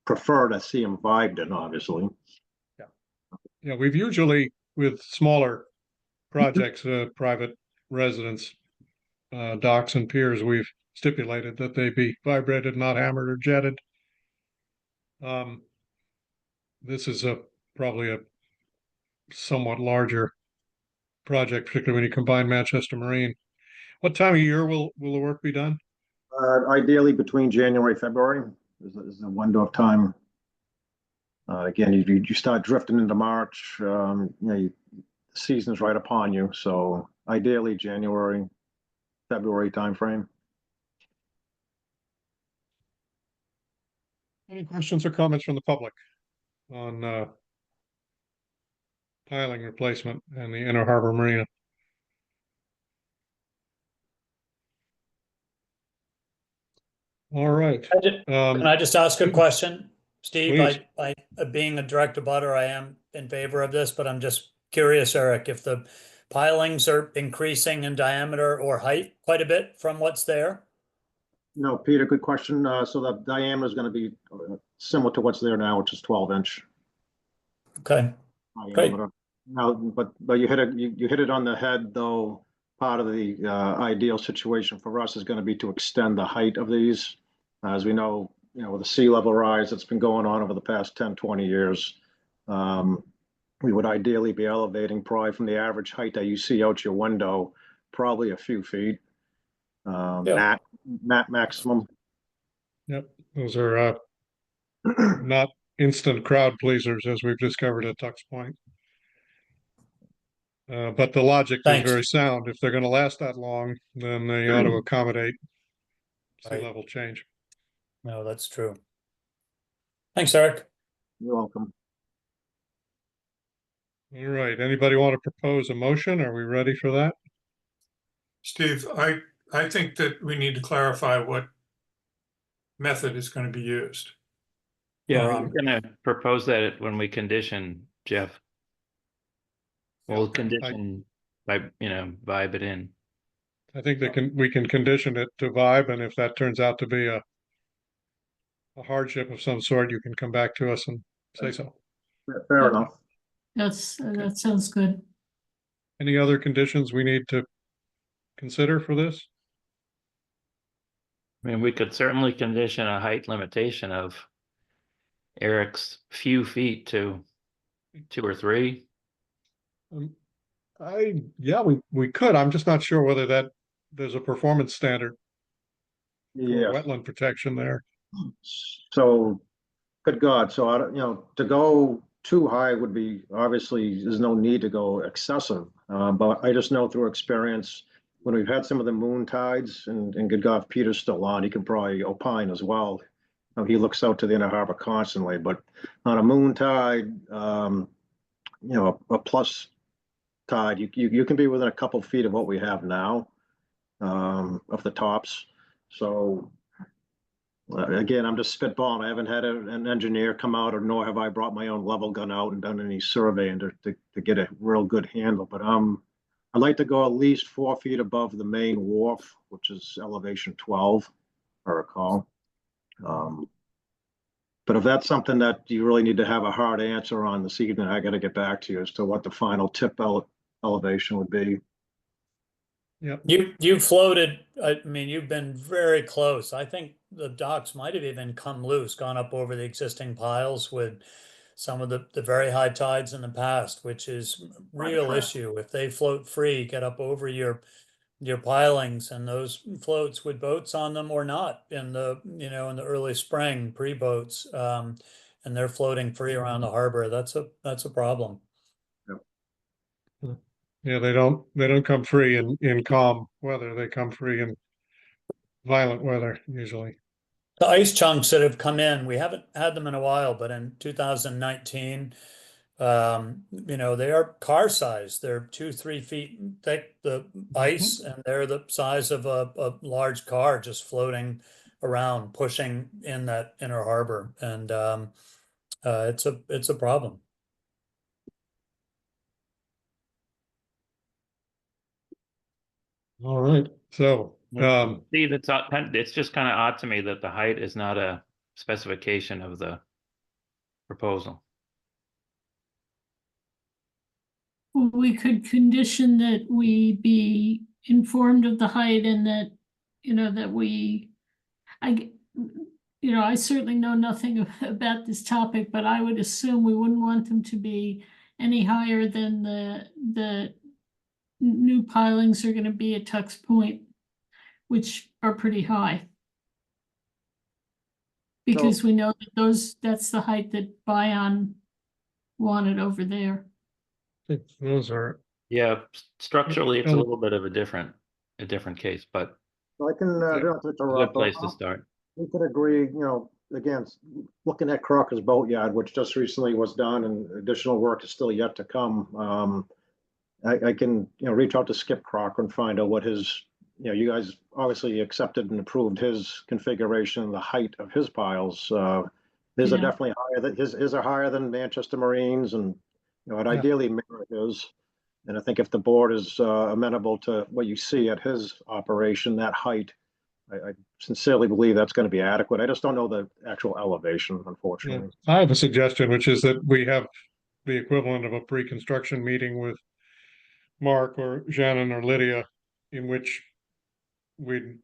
Speaker 13: prefer to see them vibed in, obviously.
Speaker 1: Yeah, we've usually, with smaller projects, private residents, docks and piers, we've stipulated that they be vibrated, not hammered or jetted. This is probably a somewhat larger project, particularly when you combine Manchester Marine. What time of year will the work be done?
Speaker 13: Ideally between January, February is the window of time. Again, you start drifting into March, the season's right upon you. So ideally January, February timeframe.
Speaker 1: Any questions or comments from the public on piling replacement and the Inner Harbor Marina? All right.
Speaker 7: Can I just ask a question? Steve,
Speaker 1: Please.
Speaker 7: I, being a direct abutter, I am in favor of this, but I'm just curious, Eric, if the pilings are increasing in diameter or height quite a bit from what's there?
Speaker 13: No, Peter, good question. So the diameter is going to be similar to what's there now, which is 12-inch.
Speaker 7: Okay, great.
Speaker 13: diameter. Now, but you hit it. You hit it on the head, though. Part of the ideal situation for us is going to be to extend the height of these. As we know, with the sea level rise that's been going on over the past 10, 20 years, we would ideally be elevating probably from the average height that you see out your window, probably a few feet, maximum.
Speaker 1: Yep, those are not instant crowd pleasers, as we've discovered at Tux Point. But the logic is very sound. If they're going to last that long, then they ought to accommodate sea level change.
Speaker 7: No, that's true. Thanks, Eric.
Speaker 13: You're welcome.
Speaker 1: All right. Anybody want to propose a motion? Are we ready for that?
Speaker 10: Steve, I think that we need to clarify what method is going to be used.
Speaker 2: Yeah, I'm gonna propose that when we condition, Jeff. We'll condition by, vibe it in.
Speaker 1: I think we can condition it to vibe, and if that turns out to be a hardship of some sort, you can come back to us and say so.
Speaker 13: Fair enough.
Speaker 3: That sounds good.
Speaker 1: Any other conditions we need to consider for this?
Speaker 2: I mean, we could certainly condition a height limitation of Eric's few feet to 2 or 3.
Speaker 1: We could. I'm just not sure whether there's a performance standard for wetland protection there.
Speaker 13: So, good God. So I don't, to go too high would be, obviously there's no need to go excessive. But I just know through experience, when we've had some of the moon tides, and good God, if Peter's still on, he can probably opine as well. He looks out to the Inner Harbor constantly, but on a moon tide, a plus tide, you can be within a couple feet of what we have now, of the tops. So again, I'm just spitballing. I haven't had an engineer come out, or nor have I brought my own level gun out and done any surveying to get a real good handle. But I'd like to go at least 4 feet above the main wharf, which is elevation 12, I recall. But if that's something that you really need to have a hard answer on this evening, I got to get back to you as to what the final tip elevation would be.
Speaker 1: Yeah,
Speaker 7: you floated. I mean, you've been very close. I think the docks might have even come loose, gone up over the existing piles with some of the very high tides in the past, which is a real issue. If they float free, get up over your pilings, and those floats with boats on them or not in the in the early spring, pre-boats, and they're floating free around the harbor. That's a problem.
Speaker 1: Yeah, they don't come free in calm weather. They come free in violent weather usually.
Speaker 7: The ice chunks that have come in, we haven't had them in a while, but in 2019, They are car size. They're 2-3 feet thick, the ice, and they're the size of a large car just floating around, pushing in that inner harbor. And it's a problem.
Speaker 1: All right, so,
Speaker 2: Steve, it's just kind of odd to me that the height is not a specification of the proposal.
Speaker 3: We could condition that we be informed of the height and that, that I certainly know nothing about this topic, but I would assume we wouldn't want them to be any higher than the new pilings are gonna be at Tux Point, which are pretty high. Because we know that that's the height that Bion wanted over there.
Speaker 1: those are,
Speaker 2: Yeah, structurally, it's a
Speaker 1: Oh.
Speaker 2: little bit of a different case, but
Speaker 13: I can,
Speaker 2: a good place to start.
Speaker 13: We could agree, again, looking at Crocker's Boatyard, which just recently was done and additional work is still yet to come. I can, reach out to Skip Crocker and find out what his, you guys obviously accepted and approved his configuration, the height of his piles. His are
Speaker 3: Yeah.
Speaker 13: definitely higher than, his are higher than Manchester Marine's and, it ideally mirror his. And I think if the board is amenable to what you see at his operation, that height, I sincerely believe that's going to be adequate. I just don't know the actual elevation,
Speaker 1: yeah,
Speaker 13: unfortunately.
Speaker 1: I have a suggestion, which is that we have the equivalent of a pre-construction meeting with Mark or Shannon or Lydia, in which we'd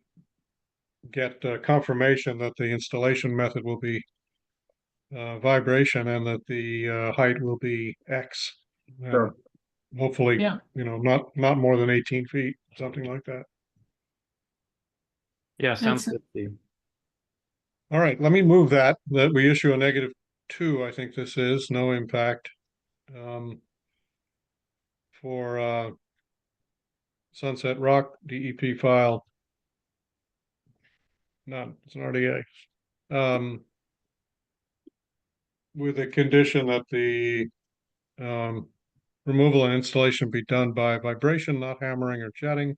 Speaker 1: get confirmation that the installation method will be vibration and that the height will be X. And
Speaker 13: Sure.
Speaker 1: hopefully,
Speaker 3: Yeah.
Speaker 1: not more than 18 feet, something like that.
Speaker 2: Yeah, sounds
Speaker 3: That's-
Speaker 2: good, Steve.
Speaker 1: All right, let me move that we issue a -2, I think this is, no impact. For Sunset Rock DEP file. None, it's an RDA. With a condition that the removal and installation be done by vibration, not hammering or jetting.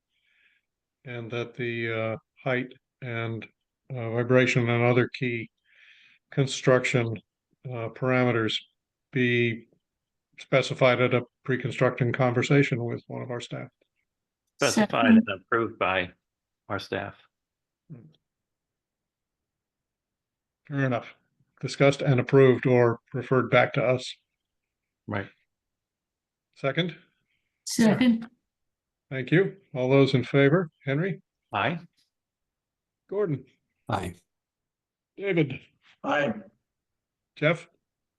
Speaker 1: And that the height and vibration and other key construction parameters be specified at a pre-construction conversation with one of our staff.
Speaker 2: Specified
Speaker 3: Second.
Speaker 2: and approved by our staff.
Speaker 1: Fair enough. Discussed and approved or referred back to us.
Speaker 2: Right.
Speaker 1: Second,
Speaker 3: Second,
Speaker 1: thank you. All those in favor, Henry,
Speaker 2: Aye.
Speaker 1: Gordon,
Speaker 9: Aye.
Speaker 1: David,
Speaker 10: Aye.
Speaker 1: Jeff,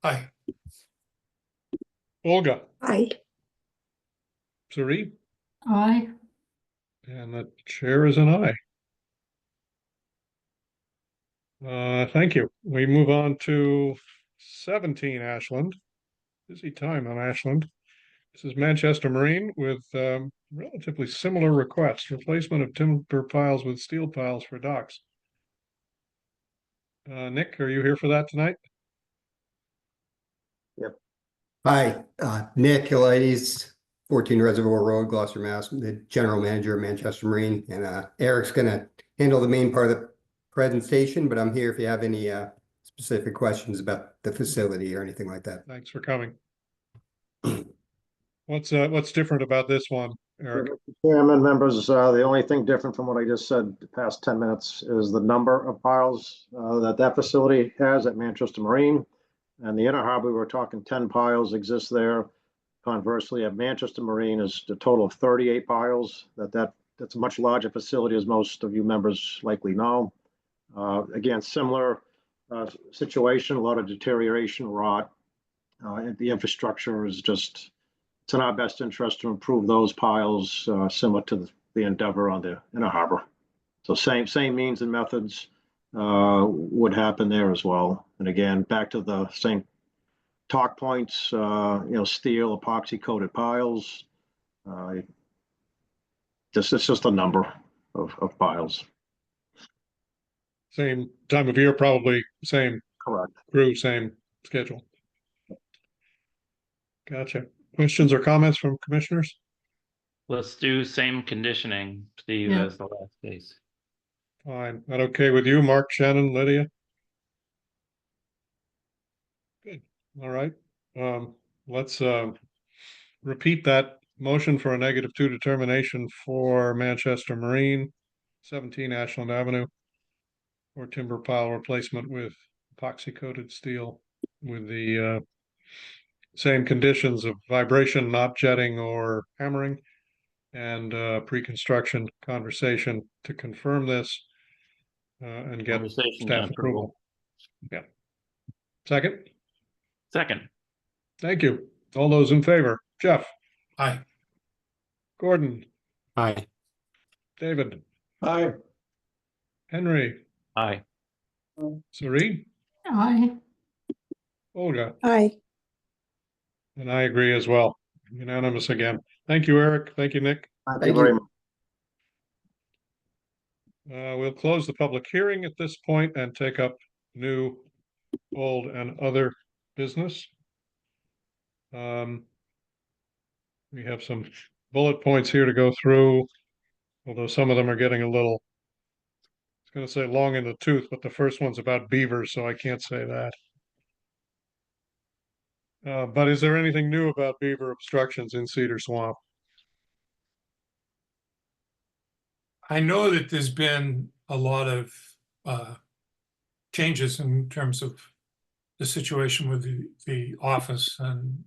Speaker 10: Aye.
Speaker 1: Olga,
Speaker 12: Aye.
Speaker 1: Sari,
Speaker 3: aye.
Speaker 1: and the chair is an aye. Thank you. We move on to 17 Ashland. Busy time on Ashland. This is Manchester Marine with relatively similar requests, replacement of timber piles with steel piles for docks. Nick, are you here for that tonight?
Speaker 14: Hi, Nick Hilides, 14 Reservoir Road, Gloucester, Mass, the general manager of Manchester Marine. And Eric's going to handle the main part of the presentation, but I'm here if you have any specific questions about the facility or anything like that.
Speaker 1: Thanks for coming. What's different about this one, Eric?
Speaker 13: Chairman, members, the only thing different from what I just said the past 10 minutes is the number of piles that facility has at Manchester Marine. And the Inner Harbor, we're talking 10 piles exist there. Conversely, at Manchester Marine is the total of 38 piles. That's a much larger facility, as most of you members likely know. Again, similar situation, a lot of deterioration, rot. The infrastructure is just, it's in our best interest to improve those piles, similar to the endeavor on the Inner Harbor. So same means and methods would happen there as well. And again, back to the same talk points, steel, epoxy coated piles. It's just a number of piles.
Speaker 1: Same time of year, probably same
Speaker 13: Correct.
Speaker 1: crew, same schedule. Gotcha. Questions or comments from commissioners?
Speaker 2: Let's do same conditioning, Steve,
Speaker 3: Yeah.
Speaker 2: as the last case.
Speaker 1: Fine. That okay with you, Mark, Shannon, Lydia? Good. All right. Let's repeat that motion for a -2 determination for Manchester Marine, 17 Ashland Avenue, for timber pile replacement with epoxy coated steel with the same conditions of vibration, not jetting or hammering, and pre-construction conversation to confirm this and get
Speaker 2: Conversation
Speaker 1: staff
Speaker 2: and
Speaker 1: approval. Yeah. Second?
Speaker 2: Second.
Speaker 1: Thank you. All those in favor? Jeff?
Speaker 10: Aye.
Speaker 1: Gordon?
Speaker 9: Aye.
Speaker 1: David?
Speaker 10: Aye.
Speaker 1: Henry?
Speaker 2: Aye.
Speaker 1: Sari?
Speaker 3: Aye.
Speaker 1: Olga?
Speaker 12: Aye.
Speaker 1: And I agree as well. Unanimous again. Thank you, Eric. Thank you, Nick.
Speaker 13: Thank you very much.
Speaker 1: We'll close the public hearing at this point and take up new, old, and other business. We have some bullet points here to go through, although some of them are getting a little, I was going to say long in the tooth, but the first one's about beavers, so I can't say that. But is there anything new about beaver obstructions in Cedar Swamp?
Speaker 15: I know that there's been a lot of changes in terms of the situation with the office, and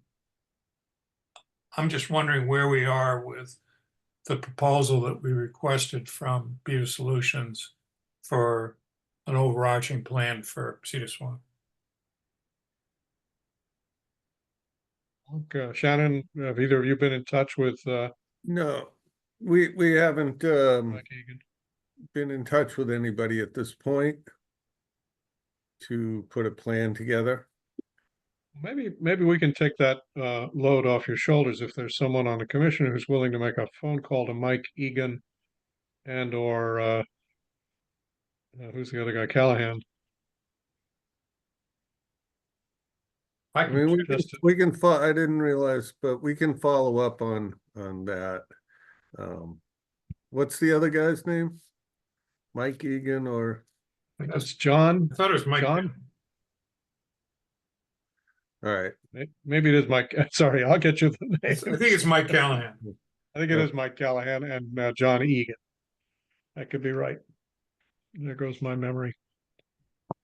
Speaker 15: I'm just wondering where we are with the proposal that we requested from Beaver Solutions for an overarching plan for Cedar Swamp.
Speaker 1: Okay, Shannon, have either of you been in touch with
Speaker 5: No, we haven't
Speaker 1: Mike Egan?
Speaker 5: been in touch with anybody at this point to put a plan together.
Speaker 1: Maybe we can take that load off your shoulders if there's someone on the commission who's willing to make a phone call to Mike Egan and or who's the other guy, Callahan.
Speaker 5: I mean, we can I didn't realize, but we can follow up on that. What's the other guy's name? Mike Egan or?
Speaker 1: It's John.
Speaker 15: I thought it was Mike.
Speaker 1: John?
Speaker 5: All right.
Speaker 1: Maybe it is Mike. Sorry, I'll get you the name.
Speaker 15: I think it's Mike Callahan.
Speaker 1: I think it is Mike Callahan and John Egan. That could be right. There goes my memory.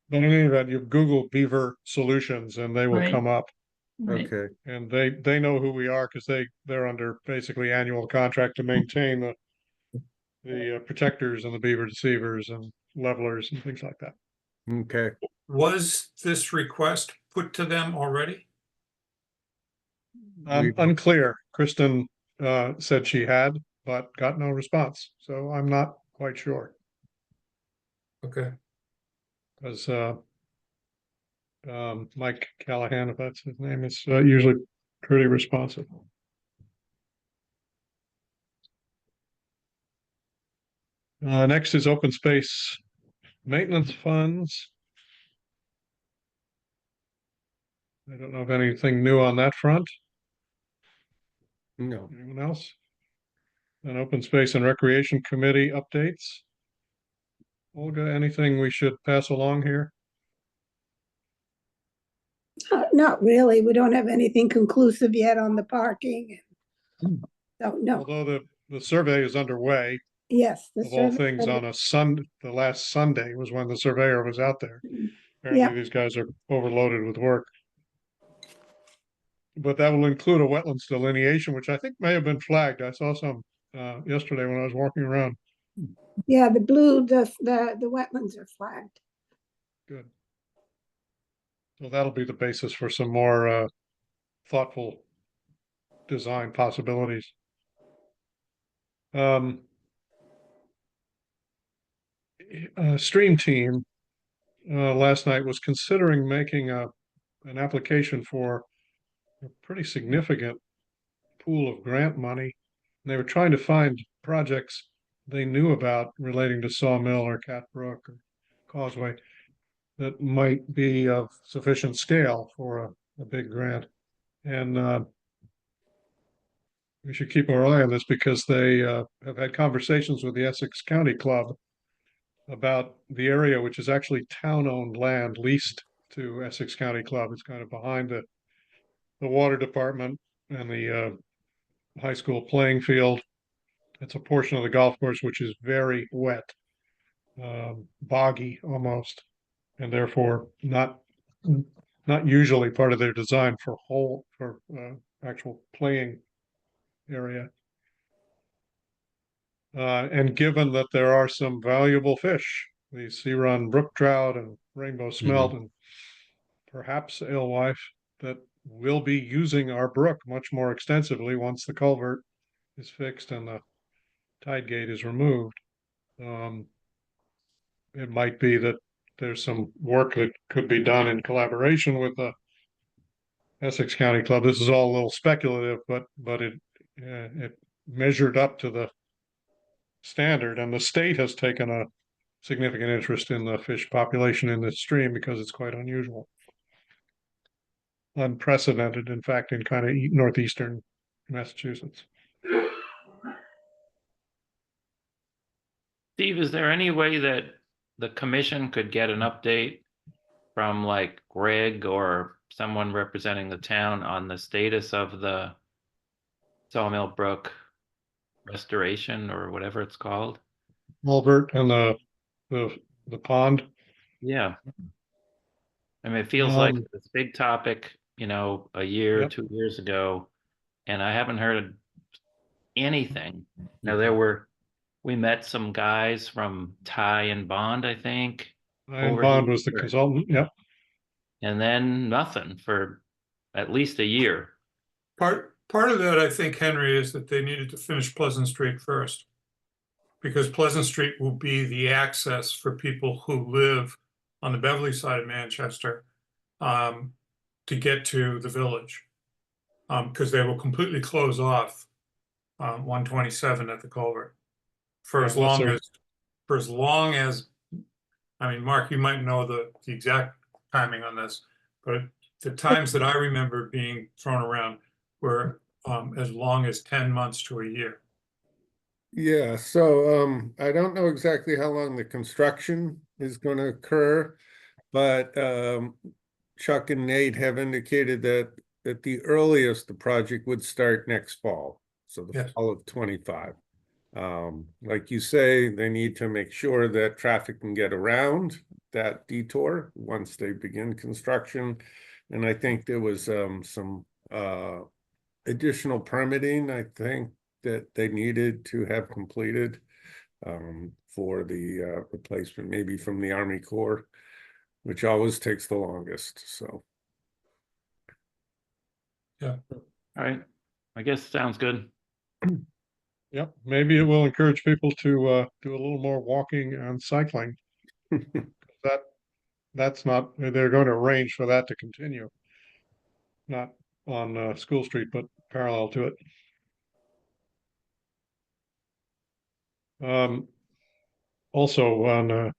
Speaker 1: But in any event, you Google Beaver Solutions and they will
Speaker 3: Right.
Speaker 1: come up.
Speaker 3: Right.
Speaker 5: Okay.
Speaker 1: And they know who we are because they're under basically annual contract to maintain the protectors and the beaver deceivers and levelers and things like that.
Speaker 5: Okay.
Speaker 15: Was this request put to them already?
Speaker 1: Unclear. Kristen said she had, but got no response. So I'm not quite sure.
Speaker 15: Okay.
Speaker 1: Because Mike Callahan, if that's his name, is usually pretty responsive. Next is open space maintenance funds. I don't know if anything new on that front.
Speaker 5: No.
Speaker 1: Anyone else? An open space and recreation committee updates. Olga, anything we should pass along here?
Speaker 12: Not really. We don't have anything conclusive yet on the parking. Don't know.
Speaker 1: Although the survey is underway.
Speaker 12: Yes.
Speaker 1: Of all things on a Sunday, the last Sunday was when the surveyor was out there. Apparently these guys are overloaded with work. But that will include a wetlands delineation, which I think may have been flagged. I saw some yesterday when I was walking around.
Speaker 12: Yeah, the wetlands are flagged.
Speaker 1: Good. So that'll be the basis for some more thoughtful design possibilities. Stream Team last night was considering making an application for a pretty significant pool of grant money. And they were trying to find projects they knew about relating to Sawmill or Cat Brook or Causeway that might be of sufficient scale for a big grant. And we should keep our eye on this because they have had conversations with the Essex County Club about the area, which is actually town-owned land leased to Essex County Club. It's kind of behind the water department and the high school playing field. It's a portion of the golf course which is very wet, boggy almost, and therefore not usually part of their design for actual playing area. And given that there are some valuable fish, the sea run brook trout and rainbow smelt and perhaps alewife, that will be using our brook much more extensively once the culvert is fixed and the tide gate is removed. It might be that there's some work that could be done in collaboration with the Essex County Club. This is all a little speculative, but it measured up to the standard, and the state has taken a significant interest in the fish population in this stream because it's quite unusual. Unprecedented, in fact, in kind of northeastern Massachusetts.
Speaker 2: Steve, is there any way that the commission could get an update from like Greg or someone representing the town on the status of the Sawmill Brook restoration or whatever it's called?
Speaker 1: Mulbert and the pond.
Speaker 2: Yeah. I mean, it feels like
Speaker 1: Um,
Speaker 2: this big topic, you know, a year,
Speaker 1: Yep.
Speaker 2: 2 years ago, and I haven't heard anything. Now we met some guys from Ty and Bond, I think.
Speaker 1: Ryan
Speaker 2: over
Speaker 1: Bond
Speaker 2: here,
Speaker 1: was the consultant. Yep.
Speaker 2: and then nothing for at least a year.
Speaker 15: Part of that, I think, Henry, is that they needed to finish Pleasant Street first. Because Pleasant Street will be the access for people who live on the Beverly side of Manchester to get to the village. Because they will completely close off 127 at the culvert for as long as, I mean, Mark, you might know the exact timing on this, but the times that I remember being thrown around were as long as 10 months to a year.
Speaker 5: Yeah, so I don't know exactly how long the construction is going to occur, but Chuck and Nate have indicated that at the earliest the project would start next fall, so the fall of 25. Like you say, they need to make sure that traffic can get around that detour once they begin construction. And I think there was some additional permitting, I think, that they needed to have completed for the replacement, maybe from the Army Corps, which always takes the longest, so.
Speaker 15: Yeah.
Speaker 2: All right. I guess sounds good.
Speaker 1: Yep. Maybe it will encourage people to do a little more walking and cycling. That's not, they're going to arrange for that to continue. Not on School Street, but parallel to it. Also on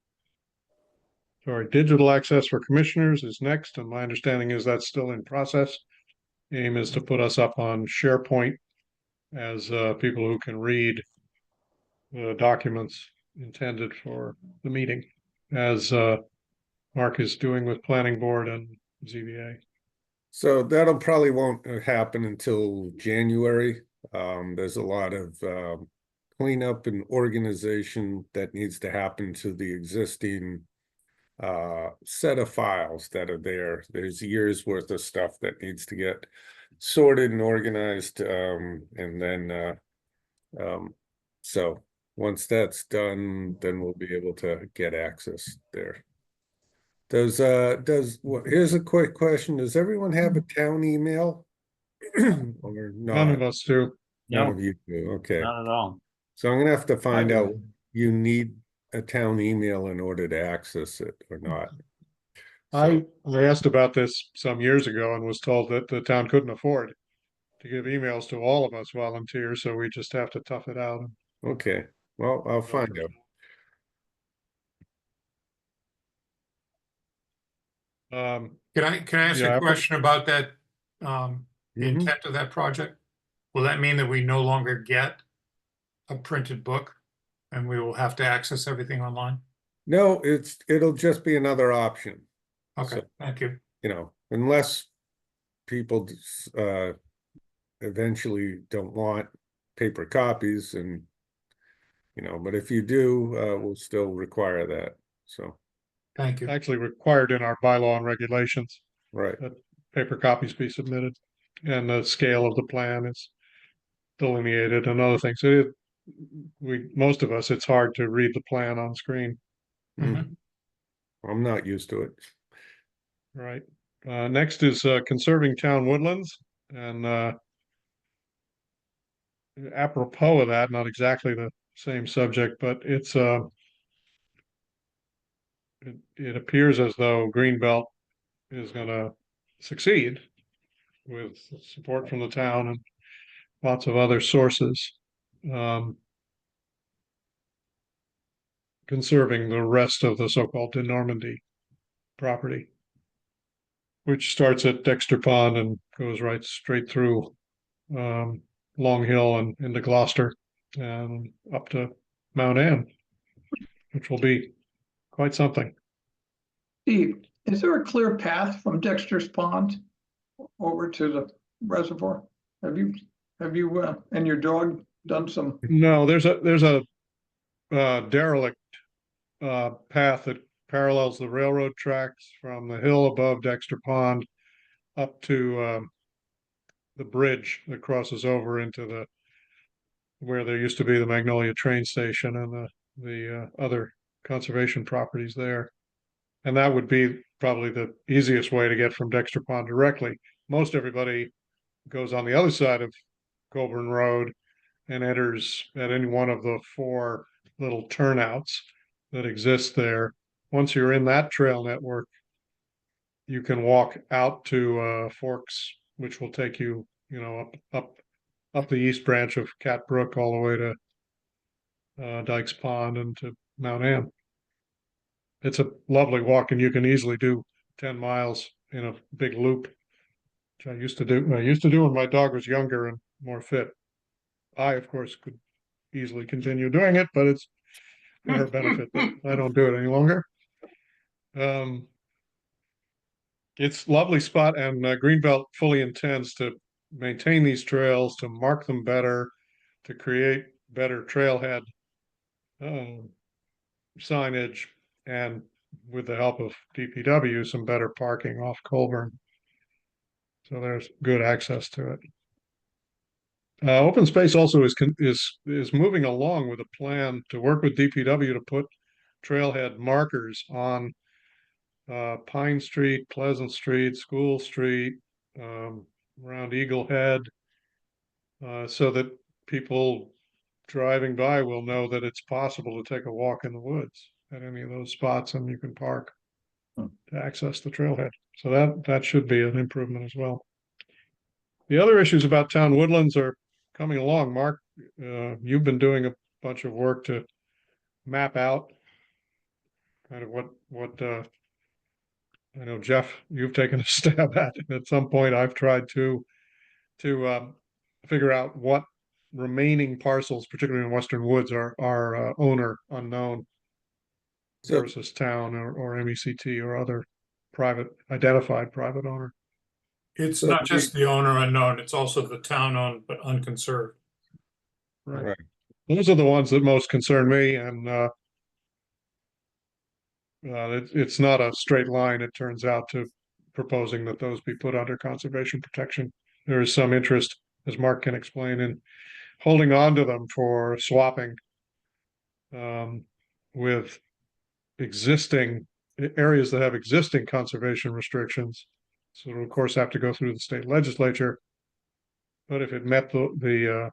Speaker 1: digital access for commissioners is next, and my understanding is that's still in process. Aim is to put us up on SharePoint as people who can read the documents intended for the meeting, as Mark is doing with Planning Board and ZBA.
Speaker 5: So that'll probably won't happen until January. There's a lot of cleanup and organization that needs to happen to the existing set of files that are there. There's years worth of stuff that needs to get sorted and organized. And then so once that's done, then we'll be able to get access there. Here's a quick question. Does everyone have a town email? Or not?
Speaker 1: None of us do.
Speaker 5: None
Speaker 2: No,
Speaker 5: of you do. Okay.
Speaker 2: not at all.
Speaker 5: So I'm gonna have to find out, you need a town email in order to access it or not.
Speaker 1: I asked about this some years ago and was told that the town couldn't afford to give emails to all of us volunteers, so we just have to tough it out.
Speaker 5: Okay, well, I'll find out.
Speaker 15: Can I ask
Speaker 1: Yeah,
Speaker 15: a question about that
Speaker 5: Mhm.
Speaker 15: intent of that project? will that mean that we no longer get a printed book and we will have to access everything online?
Speaker 5: No, it'll just be another option.
Speaker 15: Okay,
Speaker 5: So,
Speaker 15: thank you.
Speaker 5: you know, unless people eventually don't want paper copies and, you know, but if you do, we'll still require that. So,
Speaker 15: Thank you.
Speaker 1: Actually required in our bylaw and regulations
Speaker 5: right.
Speaker 1: that paper copies be submitted, and the scale of the plan is delineated and other things. Most of us, it's hard to read the plan on screen.
Speaker 15: Mhm.
Speaker 5: I'm not used to it.
Speaker 1: Right. Next is conserving town woodlands, and apropos of that, not exactly the same subject, but it appears as though Greenbelt is going to succeed with support from the town and lots of other sources, conserving the rest of the so-called De Normandy property, which starts at Dexter Pond and goes right straight through Long Hill and into Gloucester and up to Mount Ann, which will be quite something.
Speaker 10: Steve, is there a clear path from Dexter's Pond over to the reservoir? Have you and your dog done some?
Speaker 1: No, there's a derelict path that parallels the railroad tracks from the hill above Dexter Pond up to the bridge that crosses over into where there used to be the Magnolia train station and the other conservation properties there. And that would be probably the easiest way to get from Dexter Pond directly. Most everybody goes on the other side of Colburn Road and enters at any one of the 4 little turnouts that exist there. Once you're in that trail network, you can walk out to Forks, which will take you, you know, up the east branch of Cat Brook all the way to Dykes Pond and to Mount Ann. It's a lovely walk, and you can easily do 10 miles in a big loop, which I used to do when my dog was younger and more fit. I, of course, could easily continue doing it, but it's for her benefit that I don't do it any longer. It's a lovely spot, and Greenbelt fully intends to maintain these trails, to mark them better, to create better trailhead signage, and with the help of DPW, some better parking off Colburn. So there's good access to it. Open Space also is moving along with a plan to work with DPW to put trailhead markers on Pine Street, Pleasant Street, School Street, around Eagle Head, so that people driving by will know that it's possible to take a walk in the woods at any of those spots, and you can park to access the trailhead. So that should be an improvement as well. The other issues about town woodlands are coming along. Mark, you've been doing a bunch of work to map out kind of what I know, Jeff, you've taken a stab at some point. I've tried to figure out what remaining parcels, particularly in Western Woods, are owner unknown versus town or MECT or other identified private owner.
Speaker 15: It's not just the owner unknown, it's also the town owned but unconserved.
Speaker 1: Right. Those are the ones that most concern me, and it's not a straight line, it turns out, to proposing that those be put under conservation protection. There is some interest, as Mark can explain, in holding on to them for swapping with existing areas that have existing conservation restrictions. So it'll of course have to go through the state legislature. But if it met the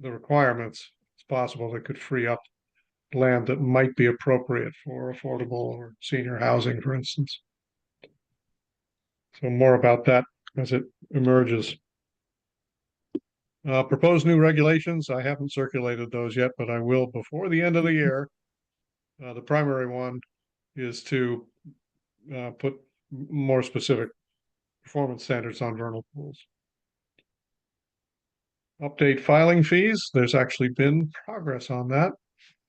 Speaker 1: requirements, it's possible it could free up land that might be appropriate for affordable or senior housing, for instance. So more about that as it emerges. Proposed new regulations. I haven't circulated those yet, but I will before the end of the year. The primary one is to put more specific performance standards on vernal pools. Update filing fees. There's actually been progress on that.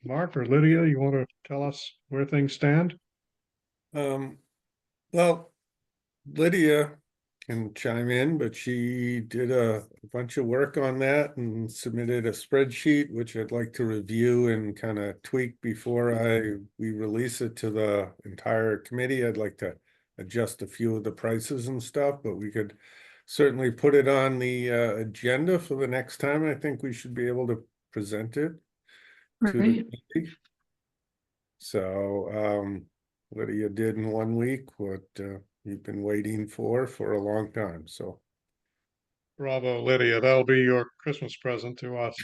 Speaker 1: Mark or Lydia, you want to tell us where things stand?
Speaker 5: Well, Lydia can chime in, but she did a bunch of work on that and submitted a spreadsheet, which I'd like to review and kind of tweak before we release it to the entire committee. I'd like to adjust a few of the prices and stuff, but we could certainly put it on the agenda for the next time. I think we should be able to present it to the
Speaker 3: Great.
Speaker 5: committee. So Lydia did in 1 week what you've been waiting for a long time, so.
Speaker 1: Bravo, Lydia. That'll be your Christmas present to us.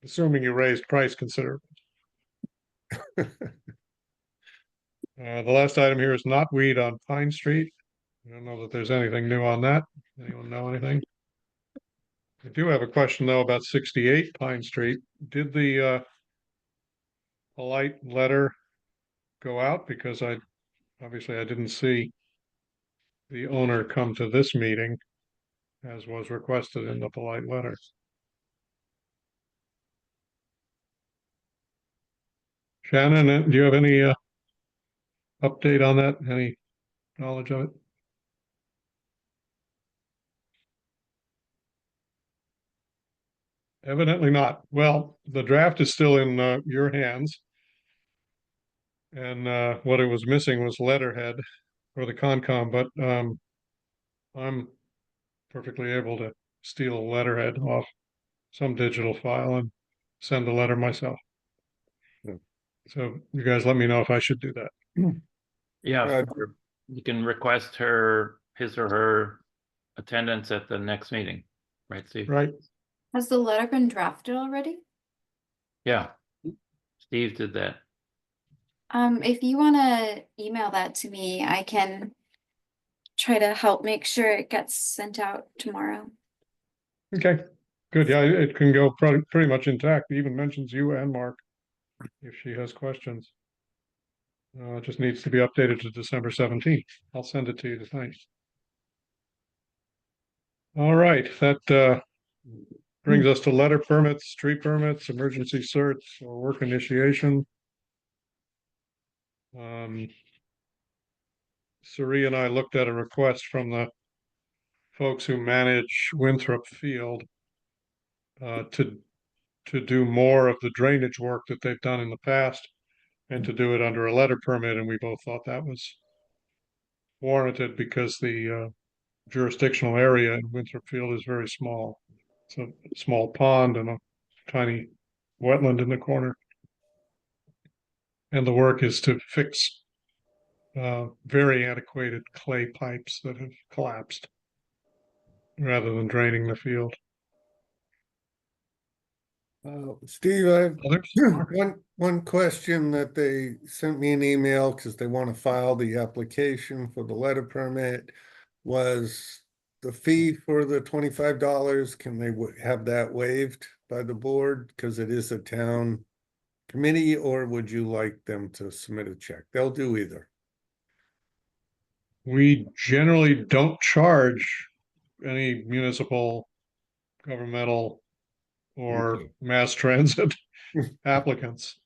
Speaker 1: Assuming you raised price considerably. The last item here is knotweed on Pine Street. I don't know that there's anything new on that. Anyone know anything? I do have a question though about 68 Pine Street. Did the polite letter go out? Because obviously I didn't see the owner come to this meeting as was requested in the polite letter. Shannon, do you have any update on that? Any knowledge of it? Evidently not. Well, the draft is still in your hands. And what it was missing was letterhead for the Concom, but I'm perfectly able to steal a letterhead off some digital file and send the letter myself.
Speaker 5: Yeah.
Speaker 1: So you guys let me know if I should do that.
Speaker 2: Yeah, you can request his or her attendance at the next meeting, right, Steve?
Speaker 1: Right.
Speaker 16: Has the letter been drafted already?
Speaker 2: Yeah, Steve did that.
Speaker 16: If you want to email that to me, I can try to help make sure it gets sent out tomorrow.
Speaker 1: Okay, good. Yeah, it can go pretty much intact. It even mentions you and Mark if she has questions. It just needs to be updated to December 17th. I'll send it to you tonight. All right, that brings us to letter permits, tree permits, emergency certs, or work initiation. Suri and I looked at a request from the folks who manage Winthrop Field to do more of the drainage work that they've done in the past and to do it under a letter permit, and we both thought that was warranted because the jurisdictional area in Winthrop Field is very small. It's a small pond and a tiny wetland in the corner. And the work is to fix very antiquated clay pipes that have collapsed rather than draining the field.
Speaker 5: Steve, I have one question that they sent me an email because they want to file the application for the letter permit. Was the fee for the $25, can they have that waived by the board because it is a town committee, or would you like them to submit a check? They'll do either.
Speaker 1: We generally don't charge any municipal, governmental, or mass transit applicants.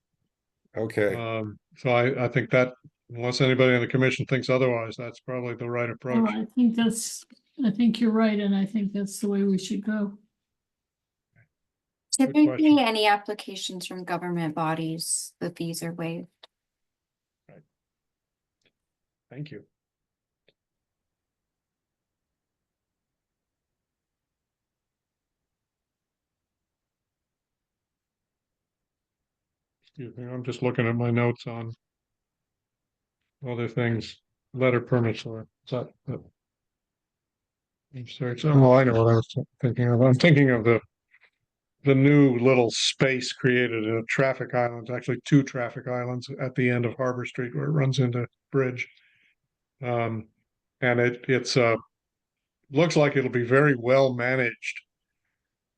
Speaker 5: Okay.
Speaker 1: So I think that unless anybody on the commission thinks otherwise, that's probably the right approach.
Speaker 3: Oh, I think you're right, and I think that's the way we should go.
Speaker 16: Typically, any applications from government bodies, the fees are waived.
Speaker 1: Right. Thank you. Excuse me, I'm just looking at my notes on other things, letter permits or that. I'm sorry. Oh, I know what I was thinking of. I'm thinking of the new little space created in a traffic island, actually 2 traffic islands at the end of Harbor Street where it runs into Bridge. And it's looks like it'll be very well managed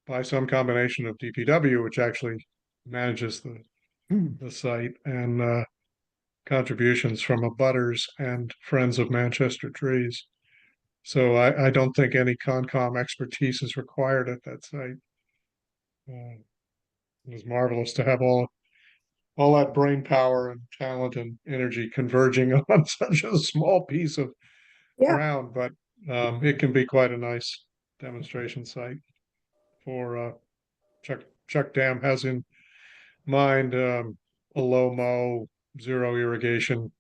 Speaker 1: by some combination of DPW, which actually manages the site, and contributions from abutters and Friends of Manchester Trees. So I don't think any Concom expertise is required at that site. It was marvelous to have all that brain power and talent and energy converging on such a small piece of
Speaker 12: Yeah.
Speaker 1: ground, but it can be quite a nice demonstration site for Chuck Dam has in mind a low mow, zero irrigation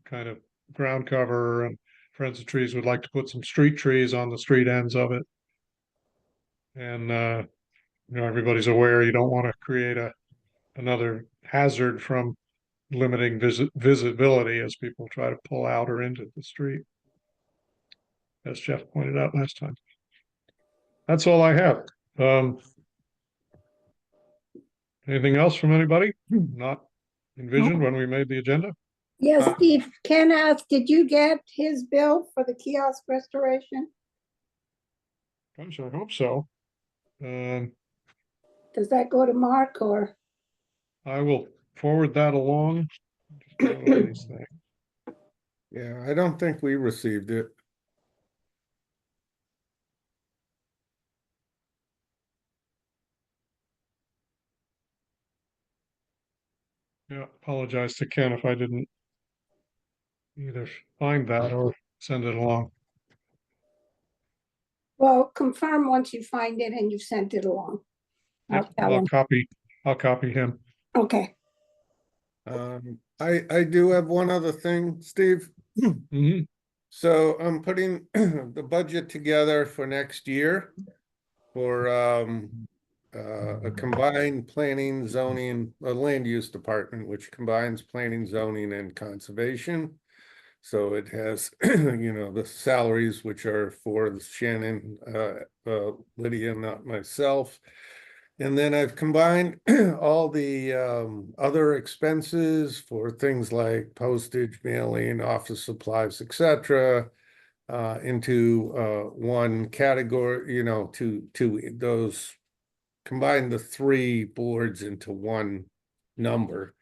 Speaker 1: kind of ground cover, and Friends of Trees would like to put some street trees on the street ends of it. And everybody's aware you don't want to create another hazard from limiting visibility as people try to pull out or into the street, as Jeff pointed out last time. That's all I have. Anything else from anybody not envisioned when we made the agenda?
Speaker 12: Yes, Steve, Ken asked, did you get his bill for the kiosk restoration?
Speaker 1: Gosh, I hope so.
Speaker 12: Does that go to Mark or?
Speaker 1: I will forward that along.
Speaker 5: Yeah, I don't think we received it.
Speaker 1: Yeah, apologize to Ken if I didn't either find that or send it along.
Speaker 12: Well, confirm once you find it and you've sent it along. I'll tell
Speaker 1: I'll
Speaker 12: him.
Speaker 1: copy him.
Speaker 12: Okay.
Speaker 5: I do have one other thing, Steve. So I'm putting the budget together for next year for a combined planning, zoning, a land use department, which combines planning, zoning, and conservation. So it has, the salaries, which are for Shannon, Lydia, not myself. And then I've combined all the other expenses for things like postage, mailing, office supplies, etc., into one category, to those, combine the three boards into one number.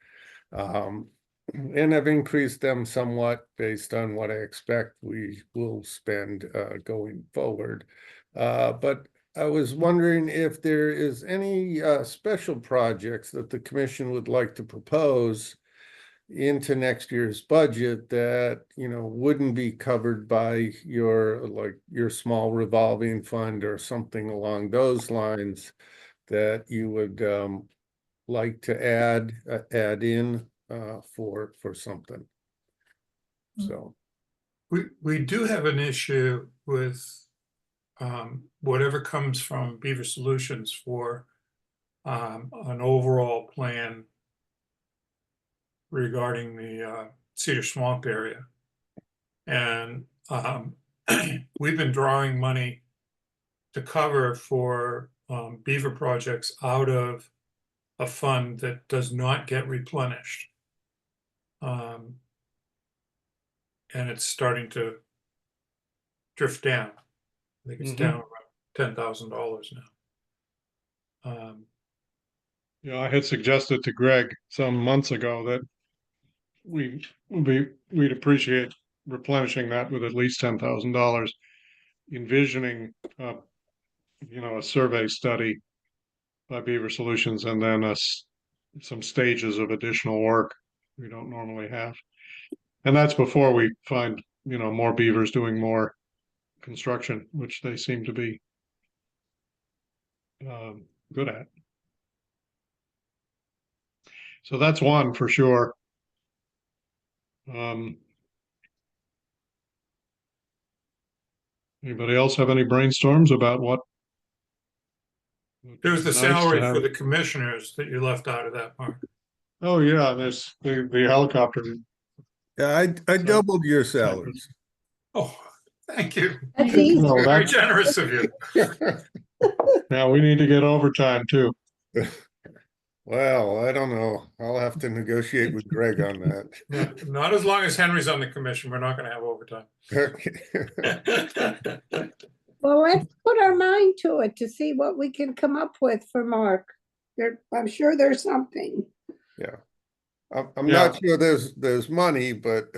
Speaker 5: And I've increased them somewhat based on what I expect we will spend going forward. But I was wondering if there is any special projects that the commission would like to propose into next year's budget that, wouldn't be covered by your small revolving fund or something along those lines that you would like to add in for something. So
Speaker 15: we do have an issue with whatever comes from Beaver Solutions for an overall plan regarding the Cedar Swamp area. And we've been drawing money to cover for beaver projects out of a fund that does not get replenished. And it's starting to drift down. I think it's down around $10,000 now.
Speaker 1: I had suggested to Greg some months ago that we'd appreciate replenishing that with at least $10,000, envisioning a survey study by Beaver Solutions and then some stages of additional work we don't normally have. And that's before we find, more beavers doing more construction, which they seem to be good at. So that's one for sure. Anybody else have any brainstorms about what?
Speaker 15: There's the
Speaker 1: nice
Speaker 15: salary
Speaker 1: to
Speaker 15: for
Speaker 1: have?
Speaker 15: the commissioners that you left out of that part.
Speaker 1: Oh yeah, there's the helicopter.
Speaker 5: Yeah, I doubled your salaries.
Speaker 15: Oh, thank you.
Speaker 12: That's easy.
Speaker 1: No,
Speaker 15: Very
Speaker 1: that-
Speaker 15: generous of you.
Speaker 1: Now we need to get overtime too.
Speaker 5: Well, I don't know. I'll have to negotiate with Greg on that.
Speaker 15: Yeah, not as long as Henry's on the commission, we're not gonna have overtime.
Speaker 12: Well, let's put our mind to it to see what we can come up with for Mark. I'm sure there's something.
Speaker 5: Yeah. I'm not sure there's money, but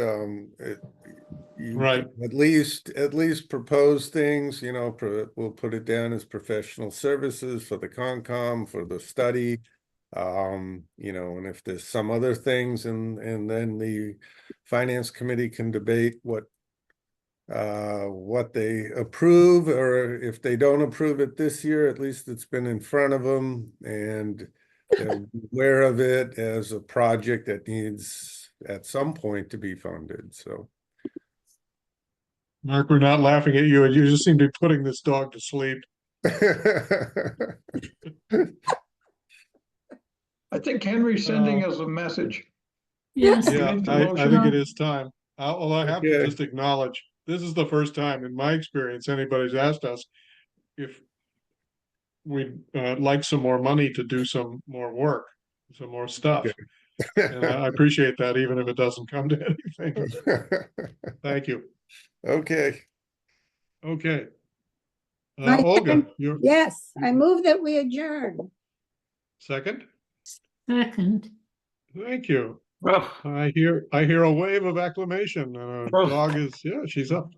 Speaker 5: you
Speaker 1: Right.
Speaker 5: can at least propose things, you know, we'll put it down as professional services for the Concom, for the study. You know, and if there's some other things and then the finance committee can debate what they approve, or if they don't approve it this year, at least it's been in front of them and they're aware of it as a project that needs at some point to be funded, so.
Speaker 1: Mark, we're not laughing at you. You just seem to be putting this dog to sleep.
Speaker 10: I think Henry's sending us a message.
Speaker 3: Yes.
Speaker 1: Yeah,
Speaker 10: Make the
Speaker 1: I
Speaker 10: motion.
Speaker 1: think it is time. Well, I have to
Speaker 5: Okay.
Speaker 1: just acknowledge, this is the first time in my experience anybody's asked us if we'd like some more money to do some more work, some more stuff. And I appreciate that, even if it doesn't come to anything. Thank you.
Speaker 5: Okay.
Speaker 1: Okay.
Speaker 12: I
Speaker 1: Olga,
Speaker 12: second-
Speaker 1: you're
Speaker 12: Yes, I move that we adjourn.
Speaker 1: second.
Speaker 3: Second.
Speaker 1: Thank you.
Speaker 2: Oh,
Speaker 1: I hear a wave of acclamation. Our
Speaker 2: Oh.
Speaker 1: dog is, she's up.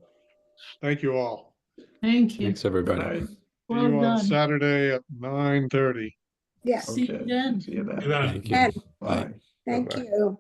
Speaker 1: Thank you all.
Speaker 3: Thank you.
Speaker 9: Thanks, everybody.
Speaker 10: Right.
Speaker 1: See
Speaker 3: Well
Speaker 1: you on
Speaker 3: done.
Speaker 1: Saturday at 9:30.
Speaker 12: Yes,
Speaker 3: See you
Speaker 10: Okay.
Speaker 3: then.
Speaker 10: See you then.
Speaker 15: Yeah.
Speaker 9: Thank you.
Speaker 12: and
Speaker 9: Bye.
Speaker 10: Bye.
Speaker 12: thank
Speaker 5: Bye-bye.
Speaker 12: you.